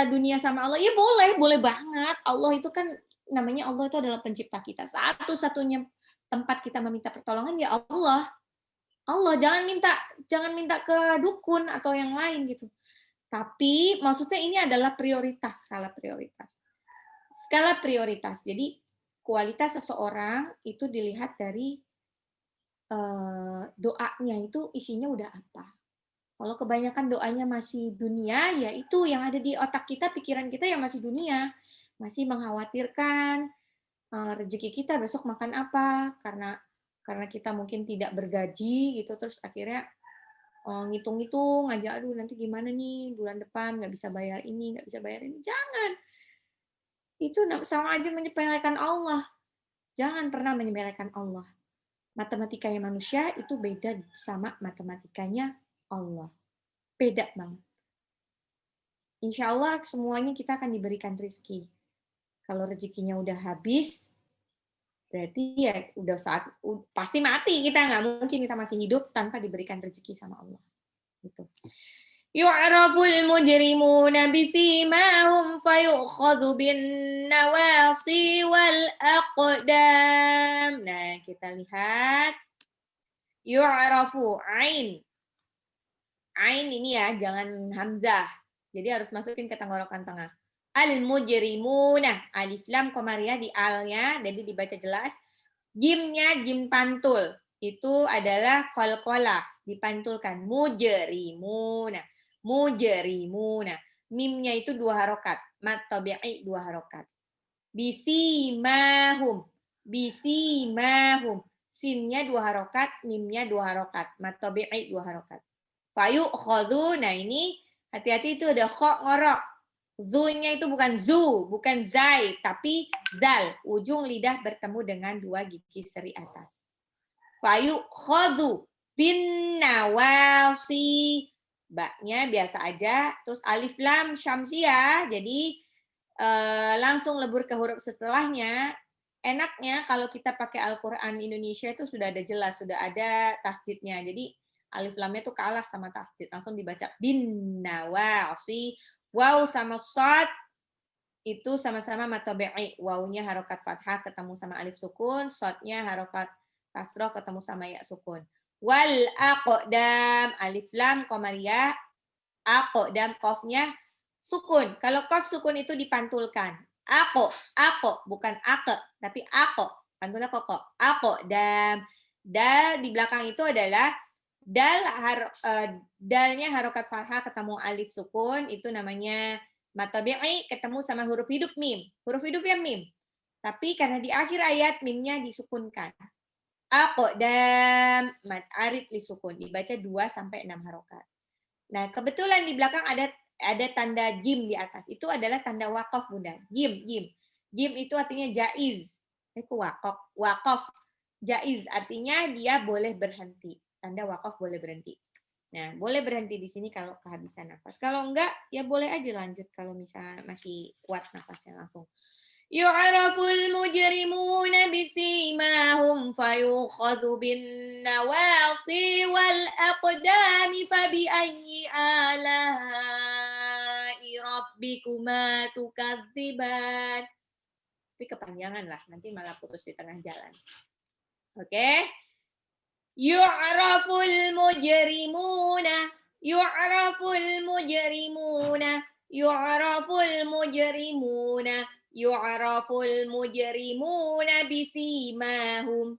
dunia sama Allah? Ya boleh banget. Allah itu kan, namanya Allah itu adalah pencipta kita. Satu-satunya tempat kita meminta pertolongan ya Allah. Jangan minta ke dukun atau yang lain gitu. Tapi maksudnya ini adalah skala prioritas. Jadi kualitas seseorang itu dilihat dari doanya itu isinya udah apa. Kalau kebanyakan doanya masih dunia, ya itu yang ada di otak kita, pikiran kita yang masih dunia. Masih mengkhawatirkan rezeki kita besok makan apa, karena kita mungkin tidak bergaji gitu, terus akhirnya ngitung-ngitung aja, aduh nanti gimana nih bulan depan, nggak bisa bayar ini, nggak bisa bayar ini. Jangan. Itu sama aja menyepelekan Allah. Jangan pernah menyepelekan Allah. Matematikanya manusia itu beda sama matematikanya Allah. Beda banget. Insya Allah semuanya kita akan diberikan rezeki. Kalau rezekinya udah habis, berarti ya udah pasti mati kita, nggak mungkin kita masih hidup tanpa diberikan rezeki sama Allah. Gitu. Yu'raful mujrimuna bisimahum fayukhadhu bin nawasi wal aqdam. Nah, kita lihat yu'rafu, ain. Ain ini ya, jangan hamzah. Jadi harus masukin ke tenggorokan tengah. Al-mujrimuna. Alif lam komariah di alnya, jadi dibaca jelas. Jimnya jim pantul. Itu adalah qalqalah, dipantulkan. Mujrimuna. Mujrimuna. Mimnya itu 2 harokat. Mat tabi'i 2 harokat. Bisimahum. Bisimahum. Sinnya 2 harokat, mimnya 2 harokat. Mat tabi'i 2 harokat. Fayu'khadhu. Nah ini hati-hati itu ada kho ngorok. Zu-nya itu bukan zu, bukan zai, tapi dal. Ujung lidah bertemu dengan 2 gigi seri atas. Fayu'khadhu bin nawasi. Ba-nya biasa aja, terus alif lam syamsiah, jadi langsung lebur ke huruf setelahnya. Enaknya kalau kita pakai Al-Quran Indonesia itu sudah ada jelas, sudah ada tasdidnya. Jadi alif lamnya itu kalah sama tasdid, langsung dibaca bin nawasi. Waw sama shad itu sama-sama matobi'i. Wawnya harokat fathah ketemu sama alif sukun, shadnya harokat kasroh ketemu sama ya sukun. Wal aqdam, alif lam komariah, aqdam qafnya sukun. Kalau qaf sukun itu dipantulkan. Ako, bukan ake, tapi ako. Pantulnya koko. Aqdam. Dal di belakang itu adalah dalnya harokat fathah ketemu alif sukun, itu namanya matabi'i, ketemu sama huruf hidup mim. Huruf hidup yang mim. Tapi karena di akhir ayat mimnya disukunkan. Aqdam, mad arid li sukun, dibaca 2 sampai 6 harokat. Nah, kebetulan di belakang ada tanda jim di atas. Itu adalah tanda waqaf, Bunda. Jim. Jim itu artinya jaiz. Itu waqaf. Jaiz artinya dia boleh berhenti. Tanda waqaf boleh berhenti. Nah, boleh berhenti di sini kalau kehabisan nafas. Kalau enggak, ya boleh aja lanjut kalau misalnya masih kuat nafasnya langsung. Yu'raful mujrimuna bisimahum fayukhadhu bin nawasi wal aqdami fabi ayyi ala'i rabbikuma tukadziban. Tapi kepanjangan lah, nanti malah putus di tengah jalan. Oke? Yu'raful mujrimuna, yu'raful mujrimuna, yu'raful mujrimuna, yu'raful mujrimuna bisimahum,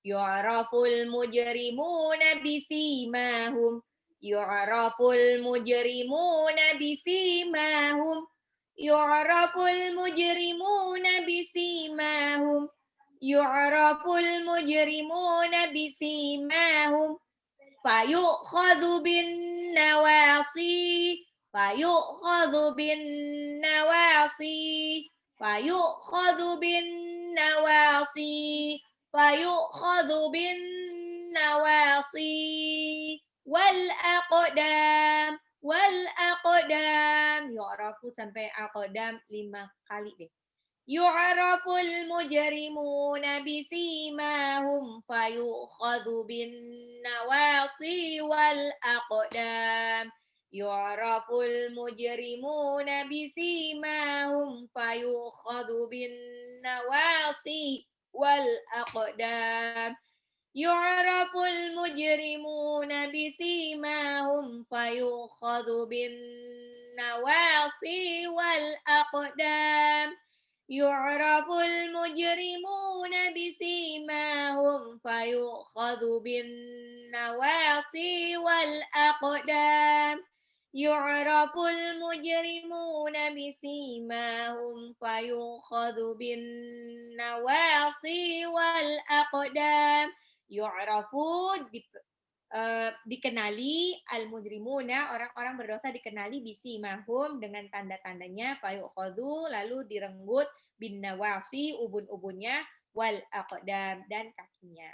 yu'raful mujrimuna bisimahum, yu'raful mujrimuna bisimahum, yu'raful mujrimuna bisimahum, yu'raful mujrimuna bisimahum fayu'khadhu bin nawasi, fayu'khadhu bin nawasi, fayu'khadhu bin nawasi, fayu'khadhu bin nawasi wal aqdam, wal aqdam. Yu'rafu sampai aqdam 5 kali deh. Yu'raful mujrimuna bisimahum fayu'khadhu bin nawasi wal aqdam. Yu'raful mujrimuna bisimahum fayu'khadhu bin nawasi wal aqdam. Yu'raful mujrimuna bisimahum fayu'khadhu bin nawasi wal aqdam. Yu'raful mujrimuna bisimahum fayu'khadhu bin nawasi wal aqdam. Yu'raful mujrimuna bisimahum fayu'khadhu bin nawasi wal aqdam. Yu'rafu dikenali, al-mujrimuna, orang-orang berdosa dikenali bisimahum dengan tanda-tandanya, fayu'khadhu lalu direnggut bin nawasi ubun-ubunnya wal aqdam dan kakinya.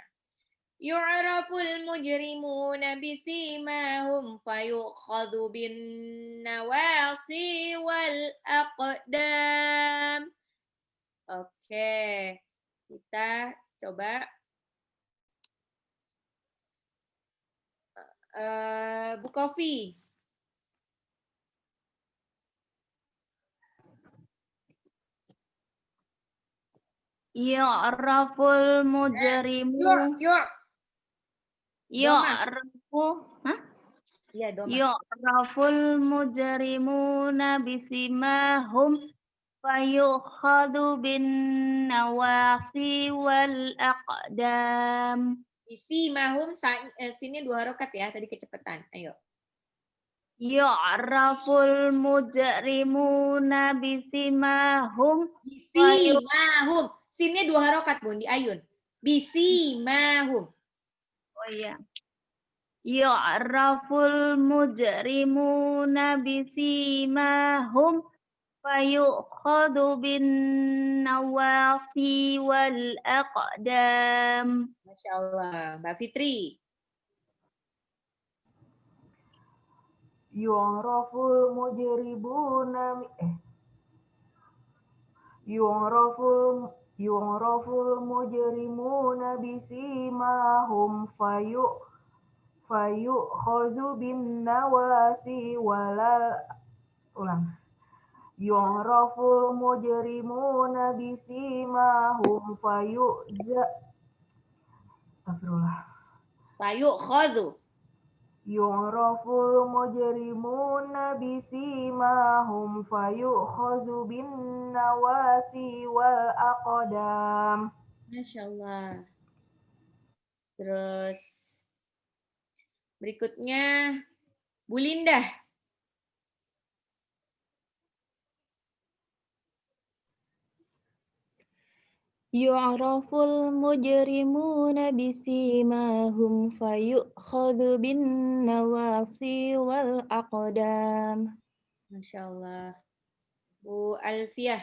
Yu'raful mujrimuna bisimahum fayu'khadhu bin nawasi wal aqdam. Oke, kita coba Bu Kofi. Yu'raful mujrimu. Yu'rafu. Yu'rafu. Hah? Iya, Doma. Yu'raful mujrimuna bisimahum fayukhadu bin nawasi wal aqdam. Isi mahum sinnya 2 harokat ya, tadi kecepatan. Ayo. Yu'raful mujrimuna bisimahum Bisi mahum. Sinnya 2 harokat, Bun, di ayun. Bisi mahum. Oh iya. Yu'raful mujrimuna bisimahum fayukhadu bin nawasi wal aqdam. Masya Allah. Mbak Fitri. Yu'raful mujrimuna yu'raful mujrimuna bisimahum fayu'khadhu bin nawasi walal ulang. Yu'raful mujrimuna bisimahum astagfirullah. Fayu'khadhu. Yu'raful mujrimuna bisimahum fayu'khadhu bin nawasi wal aqdam. Masya Allah. Terus berikutnya Bu Lindah. Yu'raful mujrimuna bisimahum fayu'khadhu bin nawasi wal aqdam. Masya Allah. Bu Alfiah.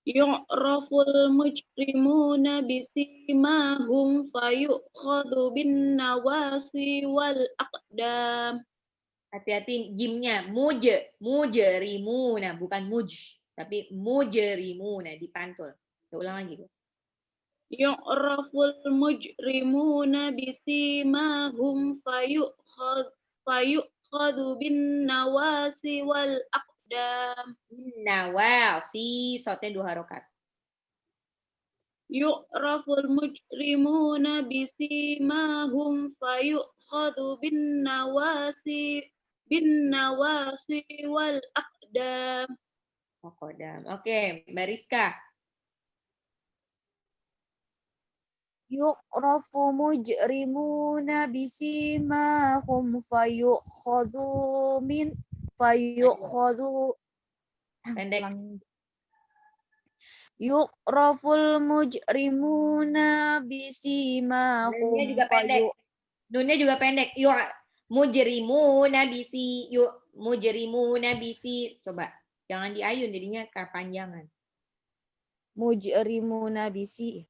Yu'raful mujrimuna bisimahum fayu'khadhu bin nawasi wal aqdam. Hati-hati jimnya. Mujrimuna. Bukan muj. Tapi mujrimuna. Dipantul. Kita ulang lagi, Bu. Yu'raful mujrimuna bisimahum fayu'khadhu bin nawasi wal aqdam. Nawasi. Sotnya 2 harokat. Yu'raful mujrimuna bisimahum fayu'khadhu bin nawasi wal aqdam. Oke, Mbak Rizka. Yu'rafu mujrimuna bisimahum fayu'khadhu Pendek. Yu'raful mujrimuna bisimahum Nunnya juga pendek. Nunnya juga pendek. Yuk, mujrimuna bisi. Coba. Jangan diayun, jadinya kepanjangan. mujrimuna bisi.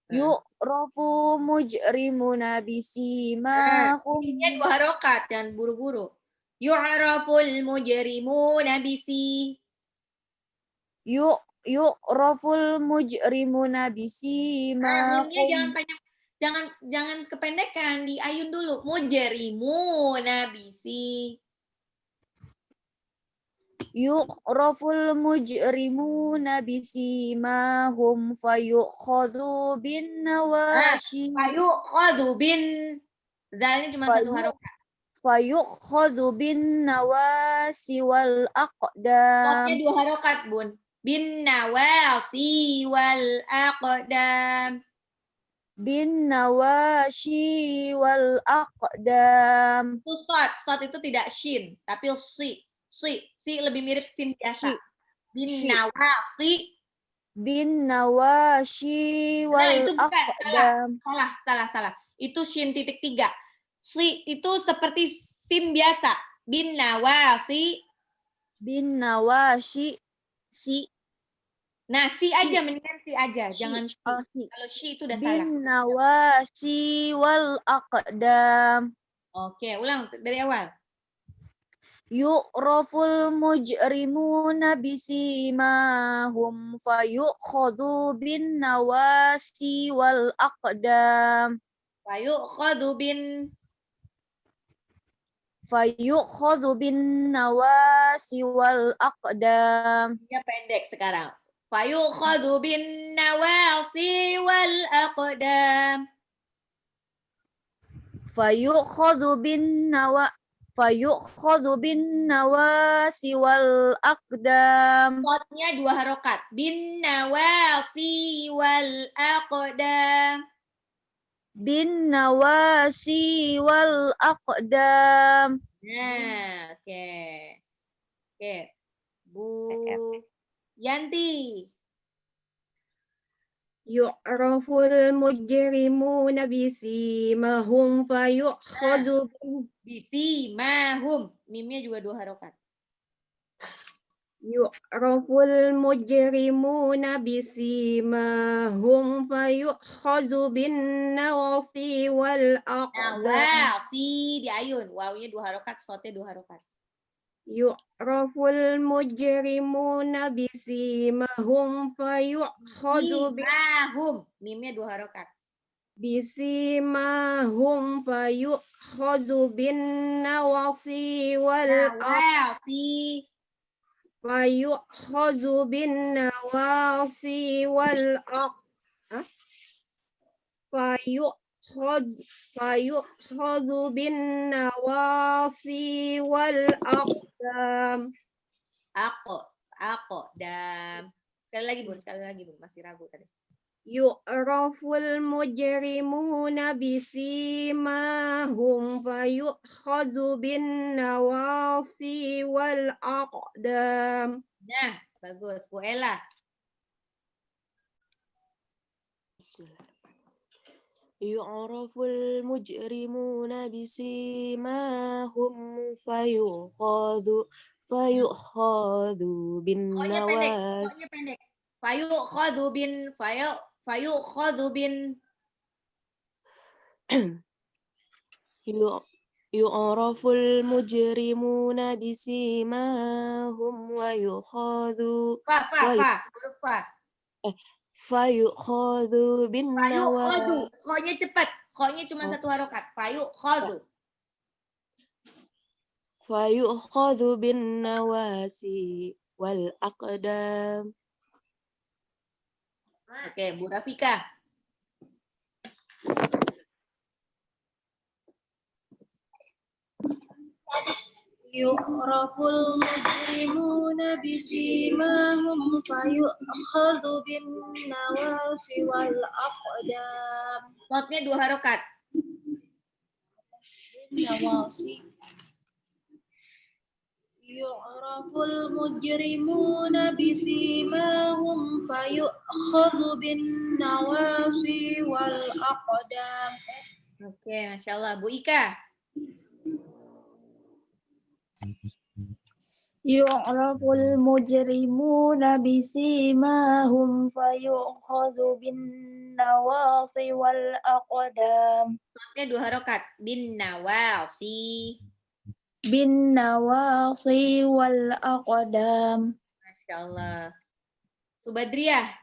Yu'rafu mujrimuna bisimahum. Ini 2 harokat, jangan buru-buru. Yu'raful mujrimuna bisi. Yu'raful mujrimuna bisimahum. Jangan kependekan, diayun dulu. Mujrimuna bisi. Yu'raful mujrimuna bisimahum fayu'khadhu bin nawasi. Fayu'khadhu bin. Zalnya cuma 1 harokat. Fayu'khadhu bin nawasi wal aqdam. Sotnya 2 harokat, Bun. Bin nawasi wal aqdam. Bin nawasi wal aqdam. Itu sot itu tidak shin, tapi si lebih mirip sin biasa. Bin nawasi wal aqdam. Salah. Itu shin titik 3. Si itu seperti sin biasa. Bin nawasi si. Nah, si aja, mendingan si aja, jangan si. Kalau si itu udah salah. Bin nawasi wal aqdam. Oke, ulang dari awal. Yu'raful mujrimuna bisimahum fayu'khadhu bin nawasi wal aqdam. Fayu'khadhu bin nawasi wal aqdam. Ya pendek sekarang. Fayukhadhu bin nawasi wal aqdam. Fayukhadhu bin nawasi wal aqdam. Shotnya 2 harokat. Bin nawasi wal aqdam. Bin nawasi wal aqdam. Nah, oke. Oke. Bu Yanti. Yu'raful mujrimuna bisimahum fayu'khadhu Bisimahum. Mimnya juga 2 harokat. Yu'raful mujrimuna bisimahum fayu'khadhu bin nawasi wal aqdam. Nawasi di ayun. Wawnya 2 harokat, shotnya 2 harokat. Yu'raful mujrimuna bisimahum fayu'khadhu Bisimahum. Mimnya 2 harokat. bisimahum fayu'khadhu bin nawasi wal Nawasi. fayu'khadhu bin nawasi wal fayu'khadhu bin nawasi wal aqdam. Dam. Sekali lagi Bun, masih ragu tadi. Yu'raful mujrimuna bisimahum fayu'khadhu bin nawasi wal aqdam. Nah, bagus. Bu Ella. Yu'raful mujrimuna bisimahum fayu'khadhu bin nawasi. Koknya pendek. Fayu'khadhu bin Yu'raful mujrimuna bisimahum wa yu'khadhu fayu'khadhu bin nawasi. Koknya cepat. Koknya cuma 1 harokat. Fayu'khadhu bin nawasi wal aqdam. Oke, Bu Rafika. Yu'raful mujrimuna bisimahum fayu'khadhu bin nawasi wal aqdam. Shotnya 2 harokat. Nawasi. Yu'raful mujrimuna bisimahum fayu'khadhu bin nawasi wal aqdam. Oke, Masya Allah. Bu Ika. Yu'raful mujrimuna bisimahum fayu'khadhu bin nawasi wal aqdam. Shotnya 2 harokat. Bin nawasi. Bin nawasi wal aqdam. Masya Allah. Subadriah.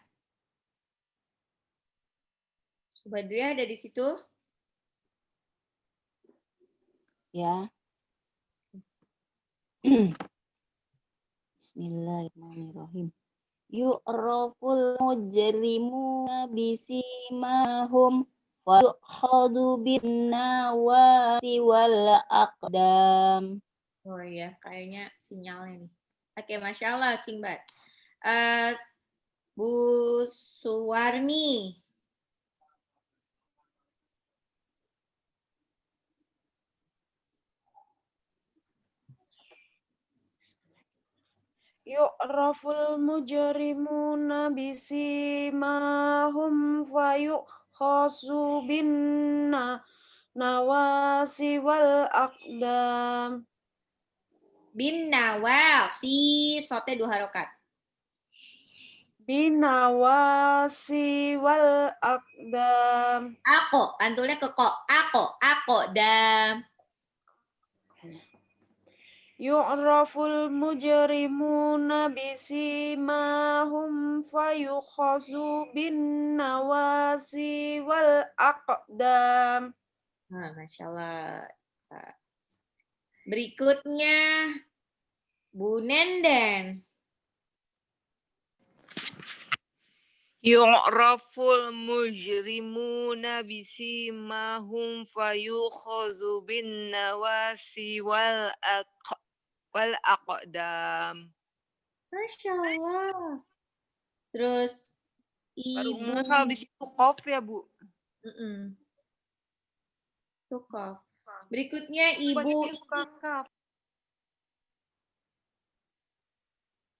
Subadriah ada di situ? Ya. Bismillahirrahmanirrahim. Yu'raful mujrimuna bisimahum wa yu'khadhu bin nawasi wal aqdam. Oh iya, kayaknya sinyalnya nih. Oke, Masya Allah, Cingbat. Bu Suwarni. Yu'raful mujrimuna bisimahum fayu'khadhu bin nawasi wal aqdam. Bin nawasi, shotnya 2 harokat. Bin nawasi wal aqdam. Pantulnya ke kok. Dam. Yu'raful mujrimuna bisimahum fayu'khadhu bin nawasi wal aqdam. Masya Allah. Berikutnya Bu Nenden. Yu'raful mujrimuna bisimahum fayukhadhu bin nawasi wal aqdam. Masya Allah. Terus Baru ibu. ngehal di situ qaf ya, Bu. Tukaf. Berikutnya ibu.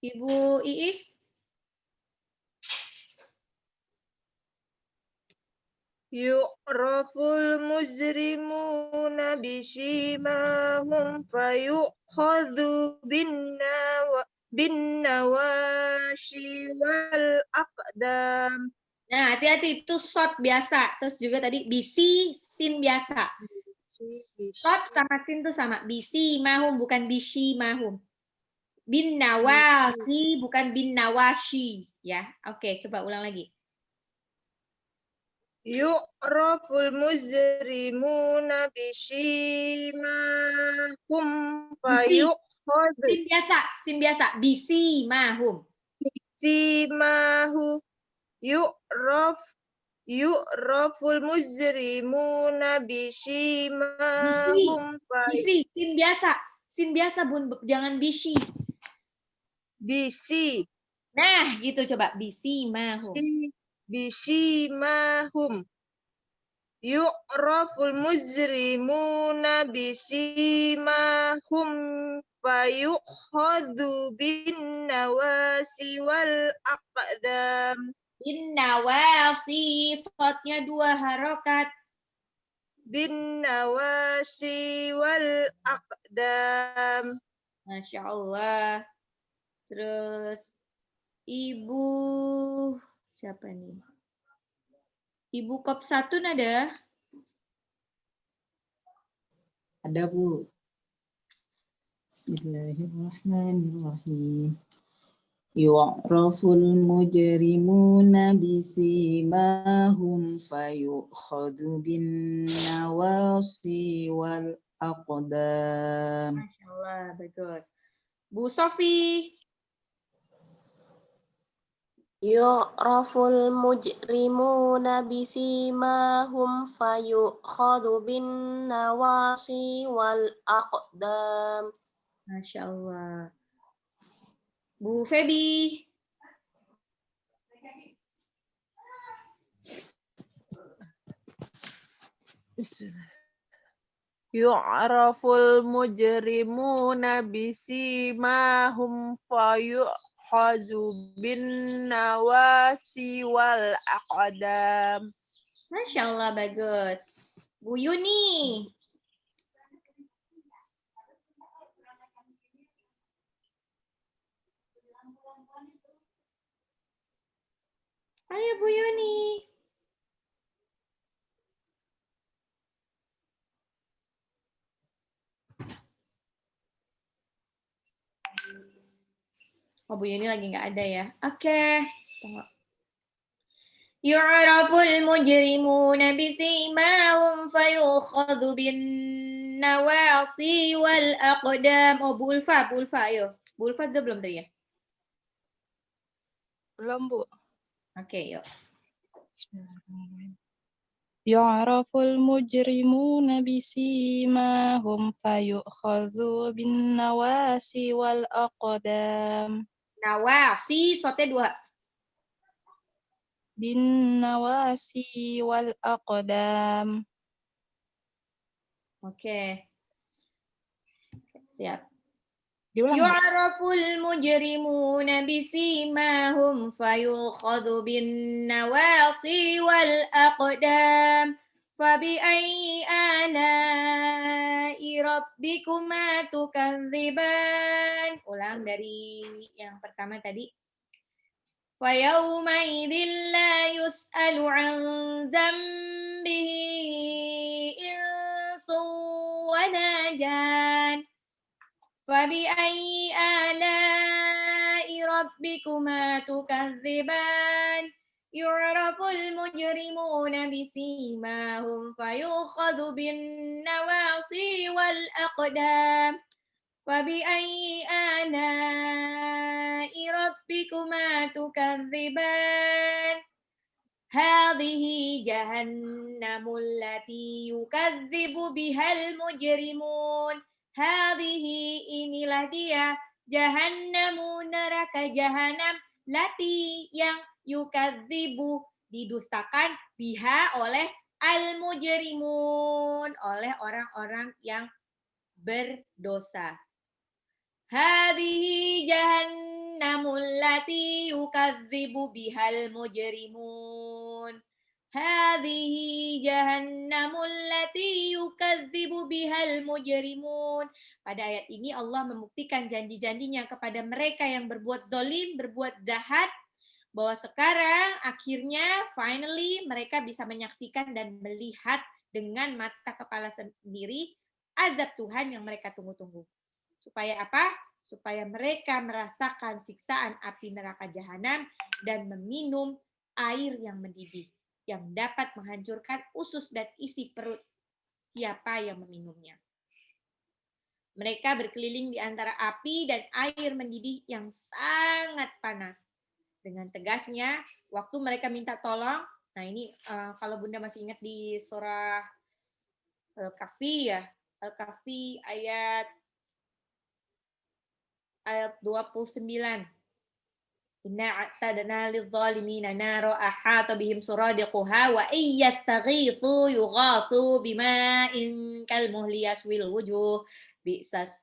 Ibu Iis. Yu'raful mujrimuna bisimahum fayukhadhu bin nawashi wal aqdam. Nah, hati-hati itu shot biasa. Terus juga tadi bisi sin biasa. Shot sama sin tuh sama. Bisi mahum bukan bisi mahum. Bin nawasi bukan bin nawashi, ya. Oke, coba ulang lagi. Yu'raful mujrimuna bisimahum fayukhadhu. Sin biasa. Bisi mahum. Bisimahum yu'raful mujrimuna bisimahum bisi sin biasa Bun, jangan bisi. Bisi. Nah, gitu coba bisi mahum. Bisimahum yu'raful mujrimuna bisimahum fayukhadhu bin nawasi wal aqdam. Bin nawasi, shotnya 2 harokat. Bin nawasi wal aqdam. Masya Allah. Terus ibu siapa nih? Ibu Kop 1 ada? Ada, Bu. Bismillahirrahmanirrahim. Yu'raful mujrimuna bisimahum fayukhadhu bin nawasi wal aqdam. Masya Allah, bagus. Bu Sofi. Yu'raful mujrimuna bisimahum fayukhadhu bin nawasi wal aqdam. Masya Allah. Bu Febi. Bismillah. Yu'raful mujrimuna bisimahum fayukhadhu bin nawasi wal aqdam. Masya Allah, bagus. Bu Yuni. Ayo Bu Yuni. Oh, Bu Yuni lagi nggak ada ya. Oke. Tunggu. Yu'raful mujrimuna bisimahum fayukhadhu bin nawasi wal aqdam. Oh, Bu Ulfa, ayo. Bu Ulfa udah belum tadi ya? Belum, Bu. Oke, yuk. Yu'raful mujrimuna bisimahum fayukhadhu bin nawasi wal aqdam. Nawasi, shotnya 2. Bin nawasi wal aqdam. Oke. Siap. Diulang. Yu'raful mujrimuna bisimahum fayukhadhu bin nawasi wal aqdam. Fabi ayyi ala'i rabbikuma tukadziban. Ulang dari yang pertama tadi. Fa yawma idzin la yus'alu 'an dzambihi insun wala jan. Fabi ayyi ala'i rabbikuma tukadziban. Yu'raful mujrimuna bisimahum fayukhadhu bin nawasi wal aqdam. Fabi ayyi ala'i rabbikuma tukadziban. Hadhihi jahannamul lati yukadzibu bihal mujrimun. Hadhihi, inilah dia, jahannamu, neraka jahanam, lati, yang yukadzibu, didustakan, biha, oleh al mujrimun, oleh orang-orang yang berdosa. Hadhihi jahannamul lati yukadzibu bihal mujrimun. Hadhihi jahannamul lati yukadzibu bihal mujrimun. Pada ayat ini Allah membuktikan janji-janjinya kepada mereka yang berbuat zalim, berbuat jahat, bahwa sekarang akhirnya finally mereka bisa menyaksikan dan melihat dengan mata kepala sendiri azab Tuhan yang mereka tunggu-tunggu. Supaya apa? Supaya mereka merasakan siksaan api neraka jahanam dan meminum air yang mendidih, yang dapat menghancurkan usus dan isi perut siapa yang meminumnya. Mereka berkeliling di antara api dan air mendidih yang sangat panas. Dengan tegasnya, waktu mereka minta tolong, nah ini kalau Bunda masih ingat di surah Al-Kahfi ya, Al-Kahfi ayat 29. Inna a'tadna lidh-dhalimina nara ahata bihim suradiquha wa iyastaghithu yughathu bima'in kalmuhli yashwil wujuh bi'sas.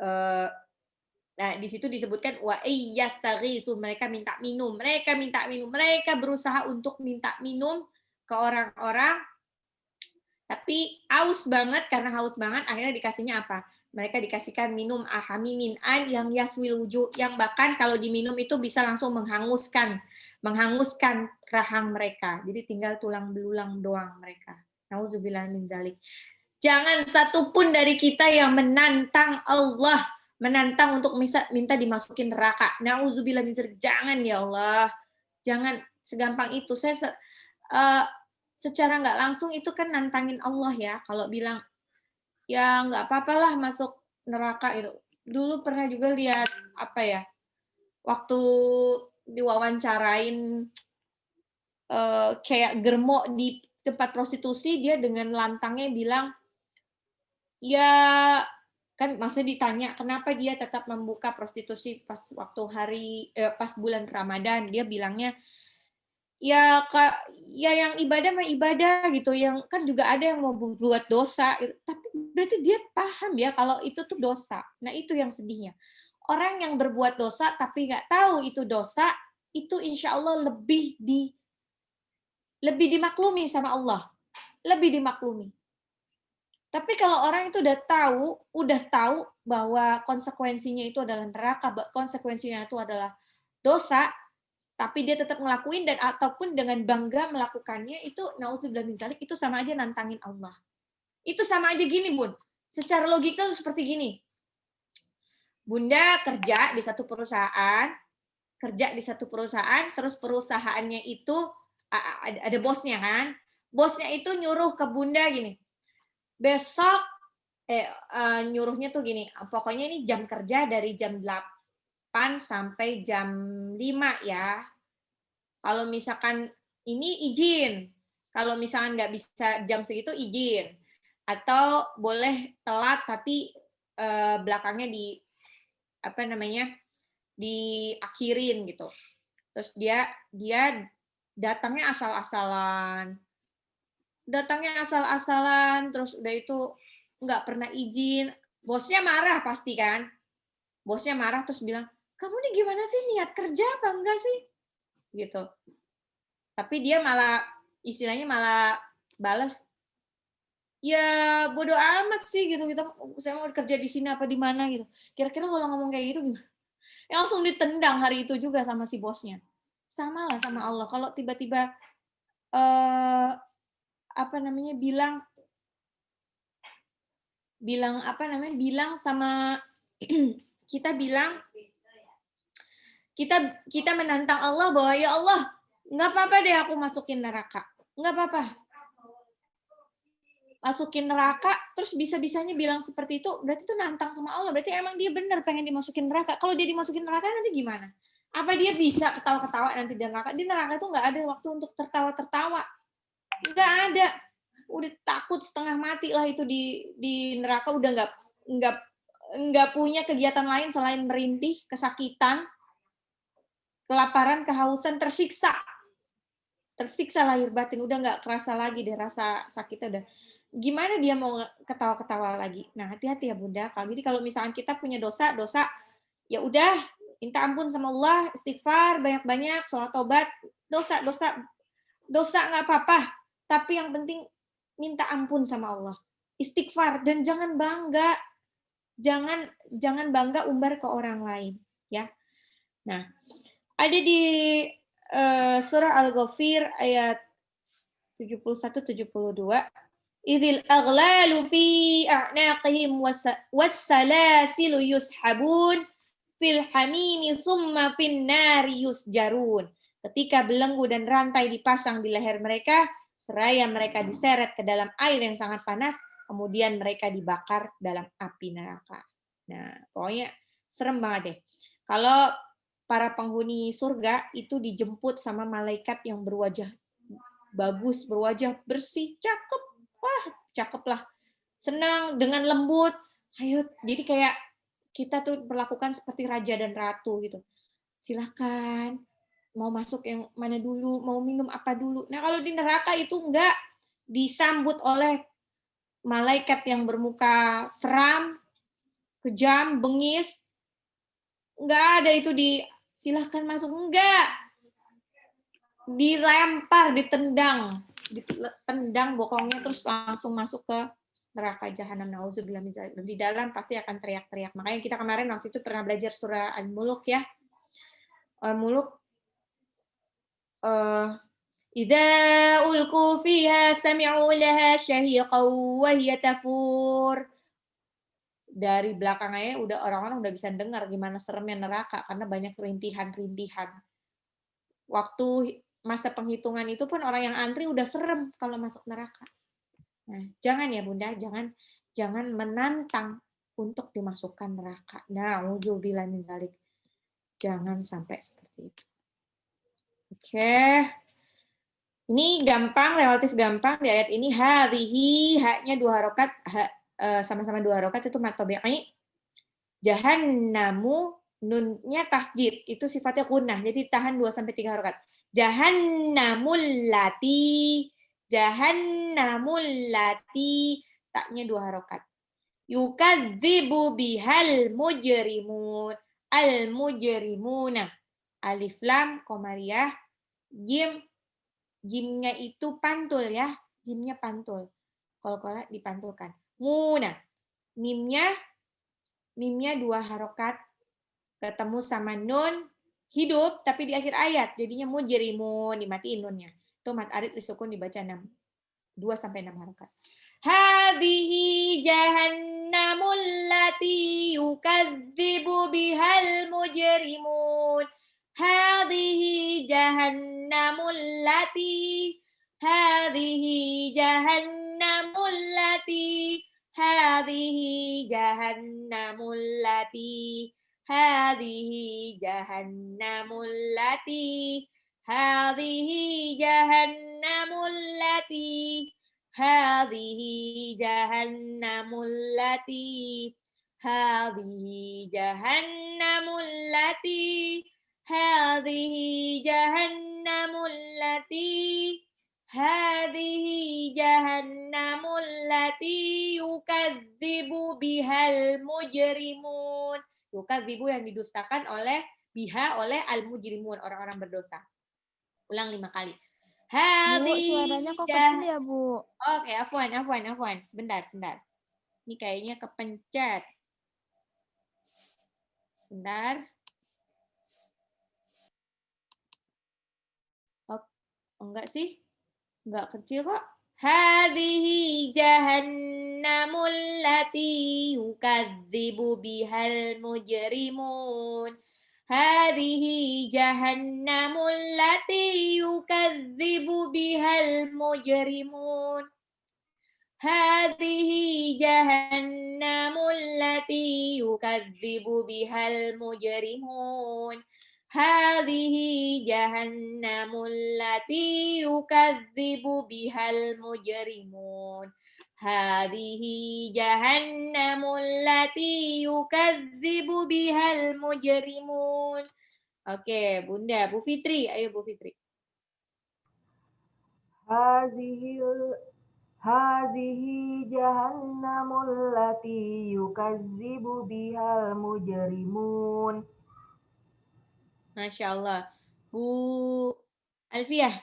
Nah, di situ disebutkan wa iyastaghithu, mereka minta minum, mereka berusaha untuk minta minum ke orang-orang, tapi haus banget, karena haus banget akhirnya dikasihnya apa? Mereka dikasihkan minum ahamimin an yang yaswil wujuh, yang bahkan kalau diminum itu bisa langsung menghanguskan rahang mereka. Jadi tinggal tulang belulang doang mereka. Nauzubillah min dzalik. Jangan satupun dari kita yang menantang Allah, menantang untuk minta dimasukin neraka. Nauzubillah min dzalik. Jangan ya Allah. Jangan segampang itu. Saya secara nggak langsung itu kan nantangin Allah ya. Kalau bilang ya nggak apa-apalah masuk neraka itu. Dulu pernah juga lihat apa ya, waktu diwawancarain kayak germo di tempat prostitusi, dia dengan lantangnya bilang, ya kan maksudnya ditanya kenapa dia tetap membuka prostitusi pas waktu pas bulan Ramadan, dia bilangnya ya yang ibadah mah ibadah gitu, yang kan juga ada yang mau berbuat dosa, tapi berarti dia paham ya kalau itu tuh dosa. Nah itu yang sedihnya, orang yang berbuat dosa tapi nggak tahu itu dosa, itu insya Allah lebih dimaklumi sama Allah, lebih dimaklumi. Tapi kalau orang itu udah tahu bahwa konsekuensinya itu adalah neraka, konsekuensinya itu adalah dosa, tapi dia tetap ngelakuin dan ataupun dengan bangga melakukannya, itu nauzubillah min dzalik, itu sama aja nantangin Allah. Itu sama aja gini, Bun. Secara logika itu seperti gini. Bunda kerja di satu perusahaan, terus perusahaannya itu ada bosnya kan. Bosnya itu nyuruh ke Bunda gini. Besok nyuruhnya tuh gini, pokoknya ini jam kerja dari jam 8 sampai jam 5 ya. Kalau misalkan ini izin, kalau misalkan nggak bisa jam segitu izin, atau boleh telat tapi belakangnya diakhirin gitu. Terus dia datangnya asal-asalan, terus udah itu nggak pernah izin. Bosnya marah pasti kan, terus bilang, kamu nih gimana sih, niat kerja apa enggak sih? Gitu. Tapi dia malah balas, ya bodo amat sih gitu, saya mau kerja di sini apa di mana gitu. Kira-kira kalau ngomong kayak gitu gimana? Ya langsung ditendang hari itu juga sama si bosnya. Sama lah sama Allah, kalau tiba-tiba bilang sama kita menantang Allah bahwa ya Allah, nggak apa-apa deh aku masukin neraka, nggak apa-apa, masukin neraka, terus bisa-bisanya bilang seperti itu, berarti itu nantang sama Allah, berarti emang dia benar pengen dimasukin neraka. Kalau dia dimasukin neraka nanti gimana? Apa dia bisa ketawa-ketawa nanti di neraka? Di neraka itu nggak ada waktu untuk tertawa-tertawa. Nggak ada. Udah takut setengah mati lah itu di neraka, udah nggak punya kegiatan lain selain merintih, kesakitan, kelaparan, kehausan, tersiksa lahir batin, udah nggak kerasa lagi deh rasa sakitnya udah. Gimana dia mau ketawa-ketawa lagi? Nah, hati-hati ya Bunda. Kalau misalkan kita punya dosa, ya udah minta ampun sama Allah, istighfar banyak-banyak, sholat tobat, dosa nggak apa-apa, tapi yang penting minta ampun sama Allah, istighfar, dan jangan bangga umbar ke orang lain, ya. Nah, ada di surah Al-Ghafir ayat 71-72. Idil aghlalu fi a'naqihim wassalaasilu yushabun fil hamimi thumma fin nari yusjarun. Ketika belenggu dan rantai dipasang di leher mereka, seraya mereka diseret ke dalam air yang sangat panas, kemudian mereka dibakar dalam api neraka. Nah, pokoknya serem banget deh. Kalau para penghuni surga itu dijemput sama malaikat yang berwajah bagus, berwajah bersih, cakep. Wah, cakep lah. Senang, dengan lembut. Ayo, jadi kayak kita tuh perlakukan seperti raja dan ratu gitu. Silahkan, mau masuk yang mana dulu, mau minum apa dulu. Nah, kalau di neraka itu enggak, disambut oleh malaikat yang bermuka seram, kejam, bengis. Enggak ada itu silahkan masuk, enggak. Dilempar, ditendang bokongnya, terus langsung masuk ke neraka jahanam. Nauzubillah min dzalik. Di dalam pasti akan teriak-teriak. Makanya kita kemarin waktu itu pernah belajar surah Al-Muluk ya. Al-Muluk, idza ulqu fiha sami'u laha syahiqan wa hiya tafur. Dari belakangnya udah orang-orang udah bisa dengar gimana seremnya neraka karena banyak rintihan-rintihan. Waktu masa penghitungan itu pun orang yang antri udah serem kalau masuk neraka. Nah, jangan ya Bunda, jangan menantang untuk dimasukkan neraka. Nauzubillah min dzalik. Jangan sampai seperti itu. Oke. Ini gampang, relatif gampang di ayat ini. Hadhihi, haknya 2 harokat, sama-sama 2 harokat itu mad tabi'i. Jahannamu, nunnya tasjid, itu sifatnya gunnah, jadi tahan 2-3 harokat. Jahannamul lati, taknya 2 harokat. Yukadzibu bihal mujrimun, al mujrimuna, alif lam komariah, jimnya itu pantul ya, jimnya pantul, kol-kola dipantulkan. Muna, mimnya 2 harokat, ketemu sama nun, hidup tapi di akhir ayat, jadinya mujrimun, dimatiin nunnya. Itu mat arid disukun dibaca 2-6 harokat. Hadhihi jahannamul lati yukadzibu bihal mujrimun. Hadhihi jahannamul lati. Hadhihi jahannamul lati. Hadhihi jahannamul lati. Hadhihi jahannamul lati. Hadhihi jahannamul lati. Hadhihi jahannamul lati. Hadhihi jahannamul lati. Hadhihi jahannamul lati. Hadhihi jahannamul lati yukadzibu bihal mujrimun. Yukadzibu yang didustakan oleh al-mujrimun, orang-orang berdosa. Ulang 5 kali. Bu, suaranya kok kecil ya, Bu? Oke, afwan. Sebentar. Ini kayaknya kepencet. Bentar. Oh, enggak sih? Enggak kecil kok. Hadhihi jahannamul lati yukadzibu bihal mujrimun. Hadhihi jahannamul lati yukadzibu bihal mujrimun. Hadhihi jahannamul lati yukadzibu bihal mujrimun. Hadhihi jahannamul lati yukadzibu bihal mujrimun. Hadhihi jahannamul lati yukadzibu bihal mujrimun. Oke, Bunda, Bu Fitri, ayo Bu Fitri. Hadhihi jahannamul lati yukazzibu bihal mujrimun. Masya Allah. Bu Alfiah.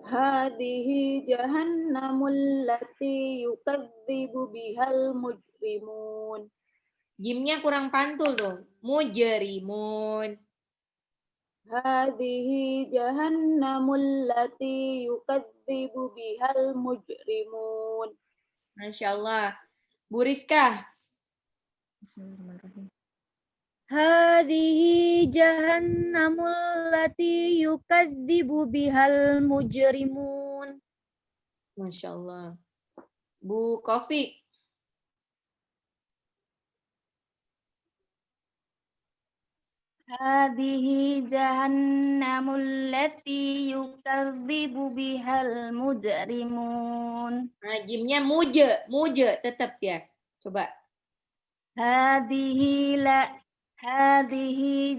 Hadhihi jahannamul lati yukadzibu bihal mujrimun. Jimnya kurang pantul tuh. Mujrimun. Hadhihi jahannamul lati yukadzibu bihal mujrimun. Masya Allah. Bu Rizka. Bismillahirrahmanirrahim. Hadhihi jahannamul lati yukadzibu bihal mujrimun. Masya Allah. Bu Kofi. Hadhihi jahannamul lati yukadzibu bihal mujrimun. Nah, jimnya muje tetap ya. Coba. Hadhihi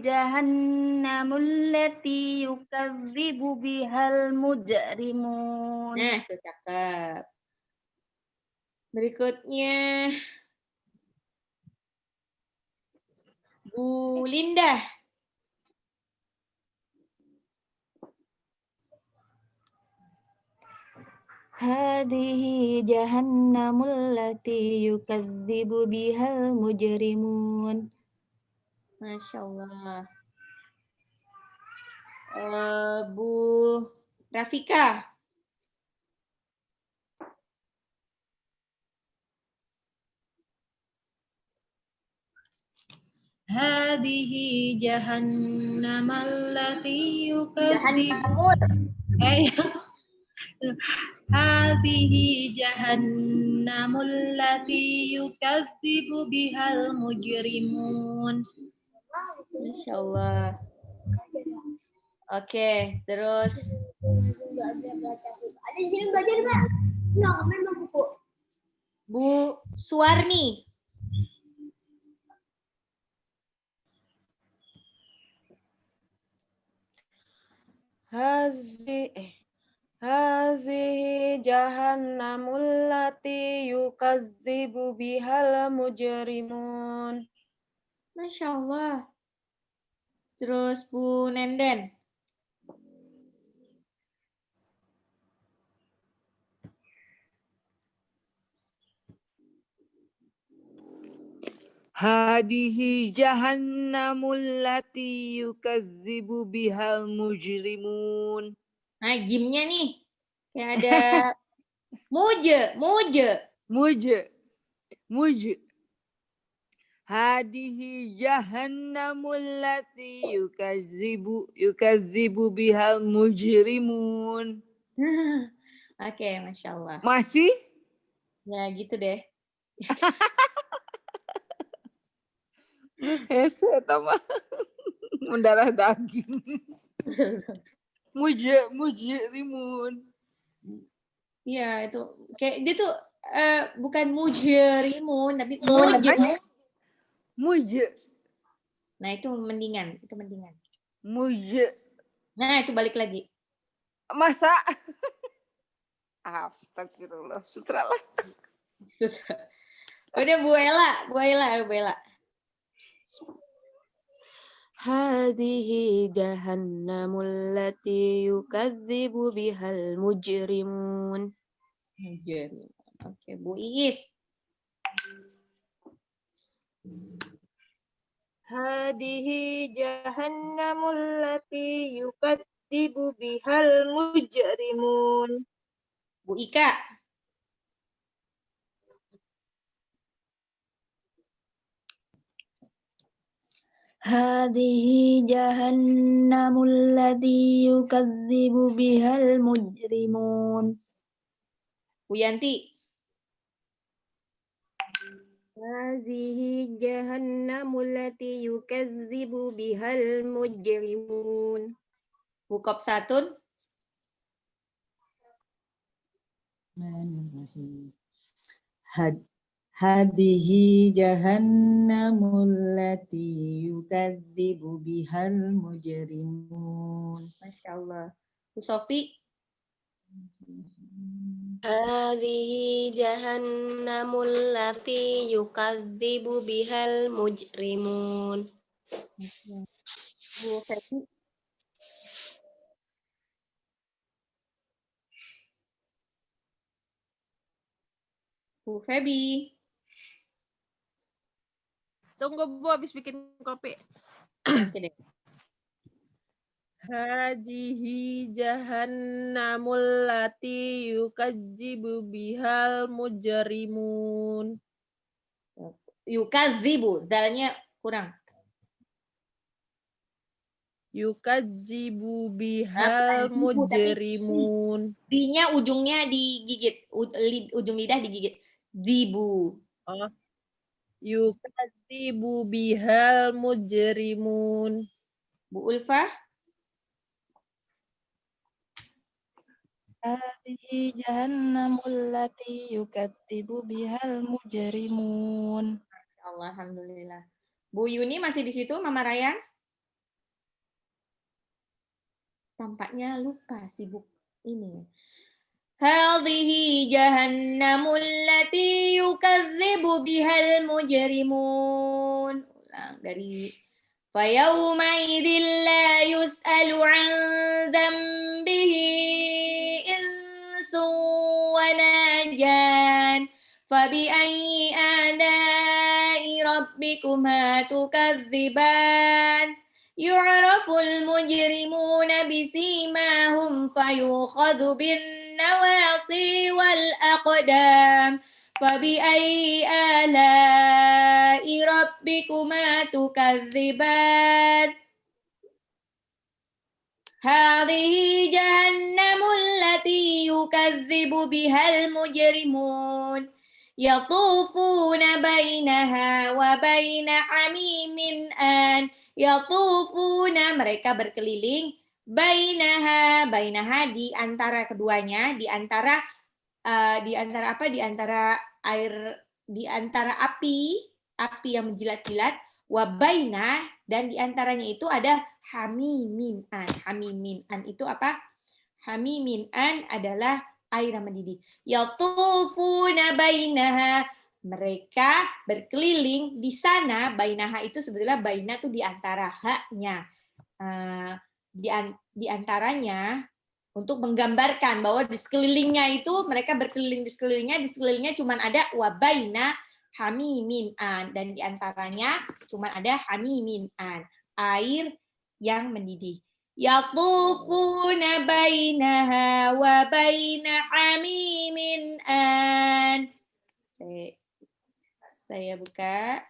jahannamul lati yukadzibu bihal mujrimun. Nah, itu cakep. Berikutnya Bu Linda. Hadhihi jahannamul lati yukadzibu bihal mujrimun. Masya Allah. Bu Rafika. Hadhihi jahannamal lati Jahannamul. Hadhihi jahannamul lati yukadzibu bihal mujrimun. Masya Allah. Oke, terus. Ada di sini belajar nggak? Nggak, main buku. Bu Suwarni. Hazihi jahannamul lati yukadzibu bihal mujrimun. Masya Allah. Terus Bu Nenden. Hadihi jahannamul lati yukadzibu bihal mujrimun. Nah, jimnya nih. Yang ada muje. Hadihi jahannamul lati yukadzibu bihal mujrimun. Oke, Masya Allah. Masih? Ya, gitu deh. Hese sama mendarah daging. Mujrimun. Iya, itu kayak dia tuh bukan mujrimun tapi muje. Nah, itu mendingan, Muje. Nah, itu balik lagi. Masa? Astagfirullah, sutralah. Udah Bu Ella. Hadhihi jahannamul lati yukadzibu bihal mujrimun. Oke, Bu Iis. Hadihi jahannamul lati yukadzibu bihal mujrimun. Bu Ika. Hadhihi jahannamul lati yukadzibu bihal mujrimun. Bu Yanti. Hazihi jahannamul lati yukadzibu bihal mujrimun. Bukop satun. Hadihi jahannamul lati yukadzibu bihal mujrimun. Masya Allah. Bu Sofi. Hadhihi jahannamul lati yukadzibu bihal mujrimun. Bu Febi. Bu Febi. Tunggu Bu, habis bikin kopi. Oke deh. Hadihi jahannamul lati yukadzibu bihal mujrimun. Yukadzibu, dalnya kurang. Yukadzibu bihal mujrimun. D-nya ujungnya digigit, ujung lidah digigit. Dibu. Oh. Yukadzibu bihal mujrimun. Bu Ulfa. Hadhihi jahannamul lati yukadzibu bihal mujrimun. Masya Allah, alhamdulillah. Bu Yuni masih di situ, Mama Rayang? Tampaknya lupa sibuk ini. Hadhihi jahannamul lati yukadzibu bihal mujrimun. Ulang dari فَيَوْمَئِذٍ لَا يُسْأَلُ عَنْ ذَنبِهِ إِنسٌ وَلَا جَانٌ فَبِأَيِّ آلَاءِ رَبِّكُمَا تُكَذِّبَانِ يُعْرَفُ الْمُجْرِمُونَ بِسِيمَاهُمْ فَيُؤْخَذُ بِالنَّوَاصِي وَالْأَقْدَامِ فَبِأَيِّ آلَاءِ رَبِّكُمَا تُكَذِّبَانِ هَذِهِ جَهَنَّمُ الَّتِي يُكَذِّبُ بِهَا الْمُجْرِمُونَ يَطُوفُونَ بَيْنَهَا وَبَيْنَ حَمِيمٍ آنٍ Yatufuna, mereka berkeliling, bainaha di antara keduanya, di antara apa? Di antara air, di antara api yang menjilat-jilat, wabaina, dan di antaranya itu ada hamimin an. Hamimin an itu apa? Hamimin an adalah air yang mendidih. Yatufuna bainaha, mereka berkeliling di sana. Bainaha itu sebetulnya baina itu di antara haknya. Di antaranya untuk menggambarkan bahwa di sekelilingnya itu mereka berkeliling di sekelilingnya cuma ada wabaina hamimin an, dan di antaranya cuma ada hamimin an, air yang mendidih. Yatufuna bainaha wa baina hamimin an. Saya buka.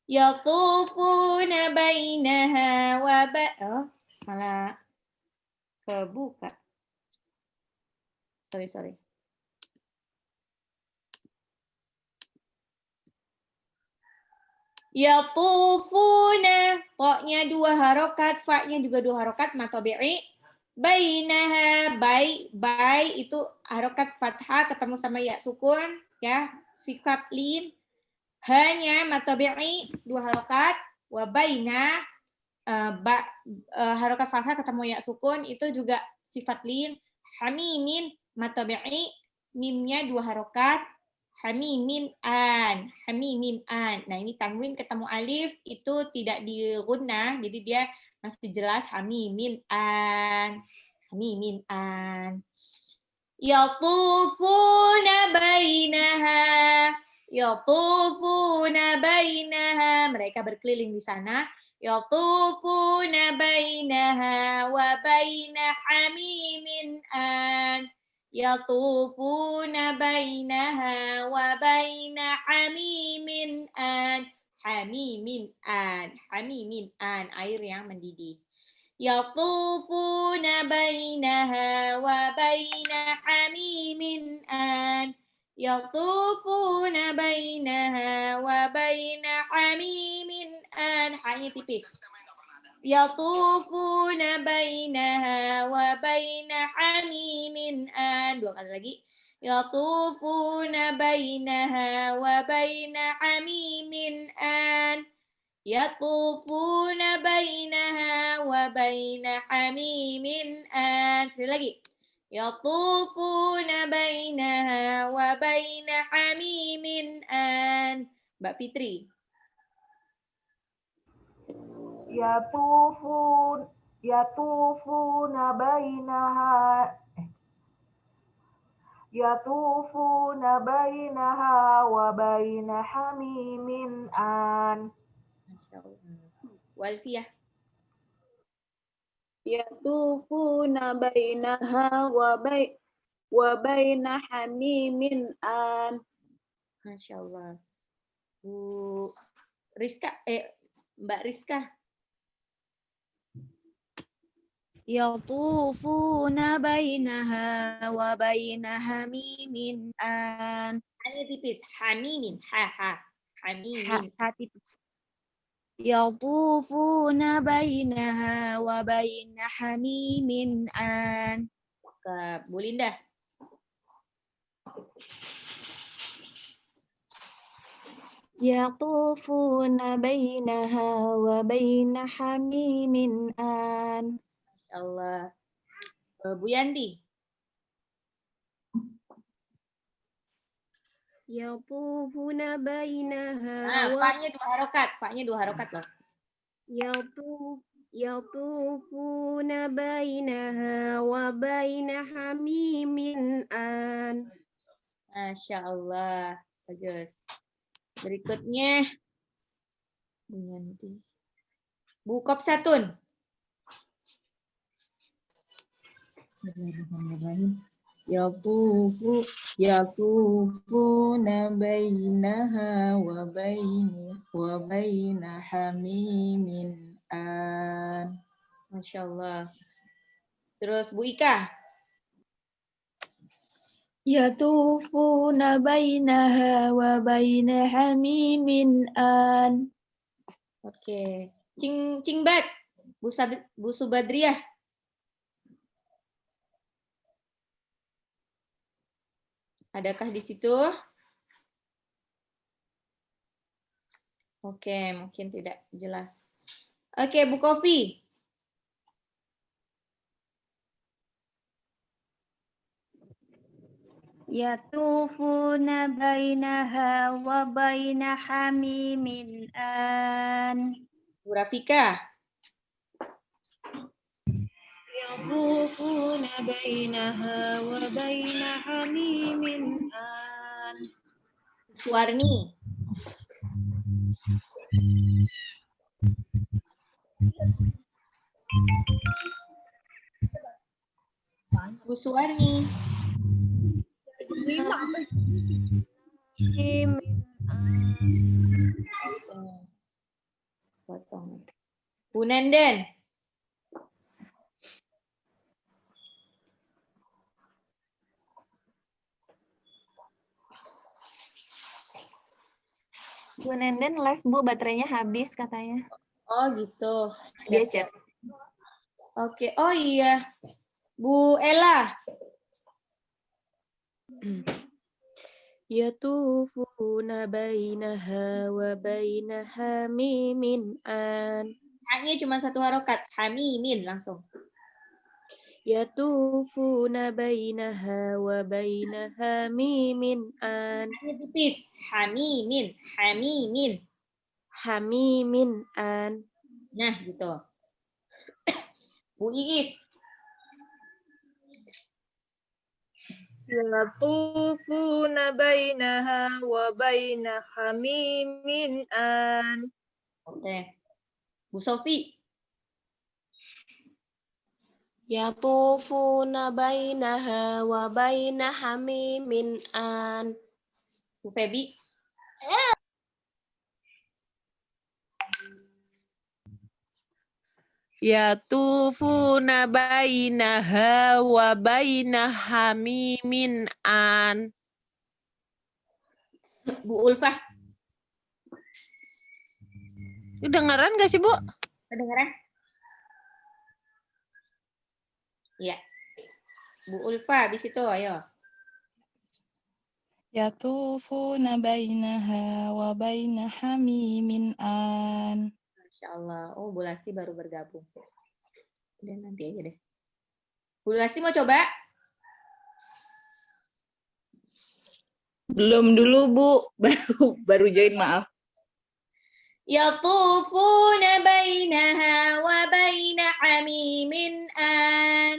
Yatufuna bainaha wa malah kebuka. Sorry. Yatufuna, to-nya 2 harokat, fa-nya juga 2 harokat, matobi'i. Bainaha, bai itu harokat fathah ketemu sama ya sukun, ya, sifat lin. Hanya matobi'i 2 harokat, wa baina harokat fathah ketemu ya sukun, itu juga sifat lin. Hamimin matobi'i, mimnya 2 harokat, hamimin an. Nah, ini tanwin ketemu alif itu tidak di gunnah, jadi dia masih jelas hamimin an. Yatufuna bainaha, mereka berkeliling di sana. Yatufuna bainaha wa baina hamimin an. Yatufuna bainaha wa baina hamimin an. Hamimin an, air yang mendidih. Yatufuna bainaha wa baina hamimin an. Yatufuna bainaha wa baina hamimin an. Hanya tipis. Yatufuna bainaha wa baina hamimin an. 2 kali lagi. Yatufuna bainaha wa baina hamimin an. Yatufuna bainaha wa baina hamimin an. Sekali lagi. Yatufuna bainaha wa baina hamimin an. Mbak Fitri. Yatufuna bainaha wa baina hamimin an. Walfiyah. Yatufuna bainaha wa baina hamimin an. Masya Allah. Bu Rizka, Mbak Rizka. Yatufuna bainaha wa baina hamimin an. Hanya tipis. Hamimin. Ha. Hamimin. Ha tipis. Yatufuna bainaha wa baina hamimin an. Ke Bu Linda. Yatufuna bainaha wa baina hamimin an. Allah. Bu Yanti. Yatufuna bainaha Fa-nya 2 harokat. Fa-nya 2 harokat loh. Yatufuna bainaha wa baina hamimin an. Masya Allah. Bagus. Berikutnya. Bu Kopsatun. Bismillahirrahmanirrahim. Yatufuna bainaha wa baina hamimin an. Masya Allah. Terus Bu Ika. Yatufuna bainaha wa baina hamimin an. Oke. Cingbat. Bu Subadriah. Adakah di situ? Oke, mungkin tidak jelas. Oke, Bu Kofi. Yatufuna bainaha wa baina hamimin an. Bu Rafika. Yatufuna bainaha wa baina hamimin an. Suwarni. Bu Suwarni. Bu Nenden. Bu Nenden live, Bu, baterainya habis katanya. Oh gitu. Dia chat. Oke, oh iya. Bu Ella. Yatufuna bainaha wa baina hamimin an. Hanya cuma 1 harokat. Hamimin langsung. Yatufuna bainaha wa baina hamimin an. Hanya tipis. Hamimin. Hamimin. Hamimin an. Nah, gitu. Bu Iis. Yatufuna bainaha wa baina hamimin an. Oke. Bu Sofi. Yatufuna bainaha wa baina hamimin an. Bu Febi. Yatufuna bainaha wa baina hamimin an. Bu Ulfah, Kedengeran gak sih, Bu? kedengeran? Iya. Bu Ulfa, habis itu ayo. Yatufuna bainaha wa baina hamimin an. Masya Allah. Oh, Bu Lasti baru bergabung. Udah nanti aja deh. Bu Lasti mau coba? Belum dulu, Bu. Baru join, maaf. Yatufuna bainaha wa baina hamimin an.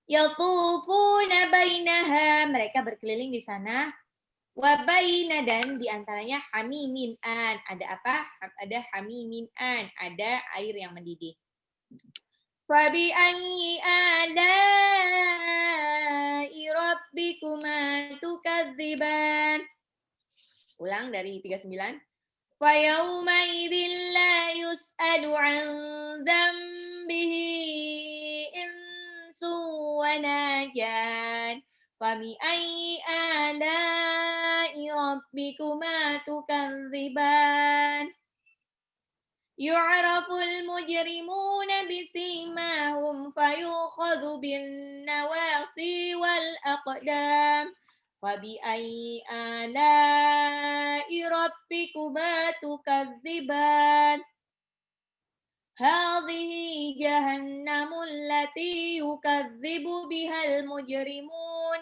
Yatufuna bainaha, mereka berkeliling di sana. Wa baina, dan di antaranya hamimin an. Ada apa? Ada hamimin an, ada air yang mendidih. Fa bi ayyi ala'i rabbikuma tukadziban. Ulang dari 39. Fa yauma idzin la yus'alu 'an dzambihi insu wa najan. Fa bi ayyi ala'i rabbikuma tukadziban. Yu'raful mujrimuna bisimahum fayukhadhu bin nawasi wal aqdam. Fabi'ayyi ala'i rabbikuma tukadziban. Hadhihi jahannamul lati yukadzibu bihal mujrimun.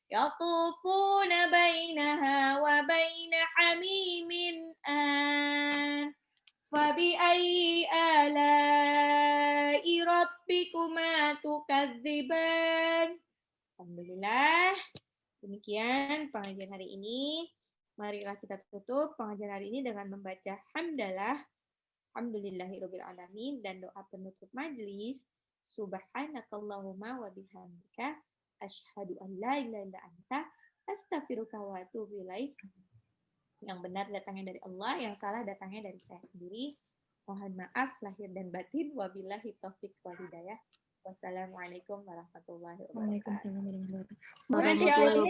Yatufuna bainaha wa baina hamimin an. Fabi'ayyi ala'i rabbikuma tukadziban. Alhamdulillah. Demikian pengajian hari ini. Marilah kita tutup pengajian hari ini dengan membaca hamdalah. Alhamdulillahirabbil alamin, dan doa penutup majelis. Subhanakallahumma wa bihamdika asyhadu an la ilaha illa anta astaghfiruka wa atubu ilaik. Yang benar datangnya dari Allah, yang salah datangnya dari saya sendiri. Mohon maaf lahir dan batin. Wabillahi taufik wal hidayah. Wassalamualaikum warahmatullahi wabarakatuh. Waalaikumsalam warahmatullahi wabarakatuh.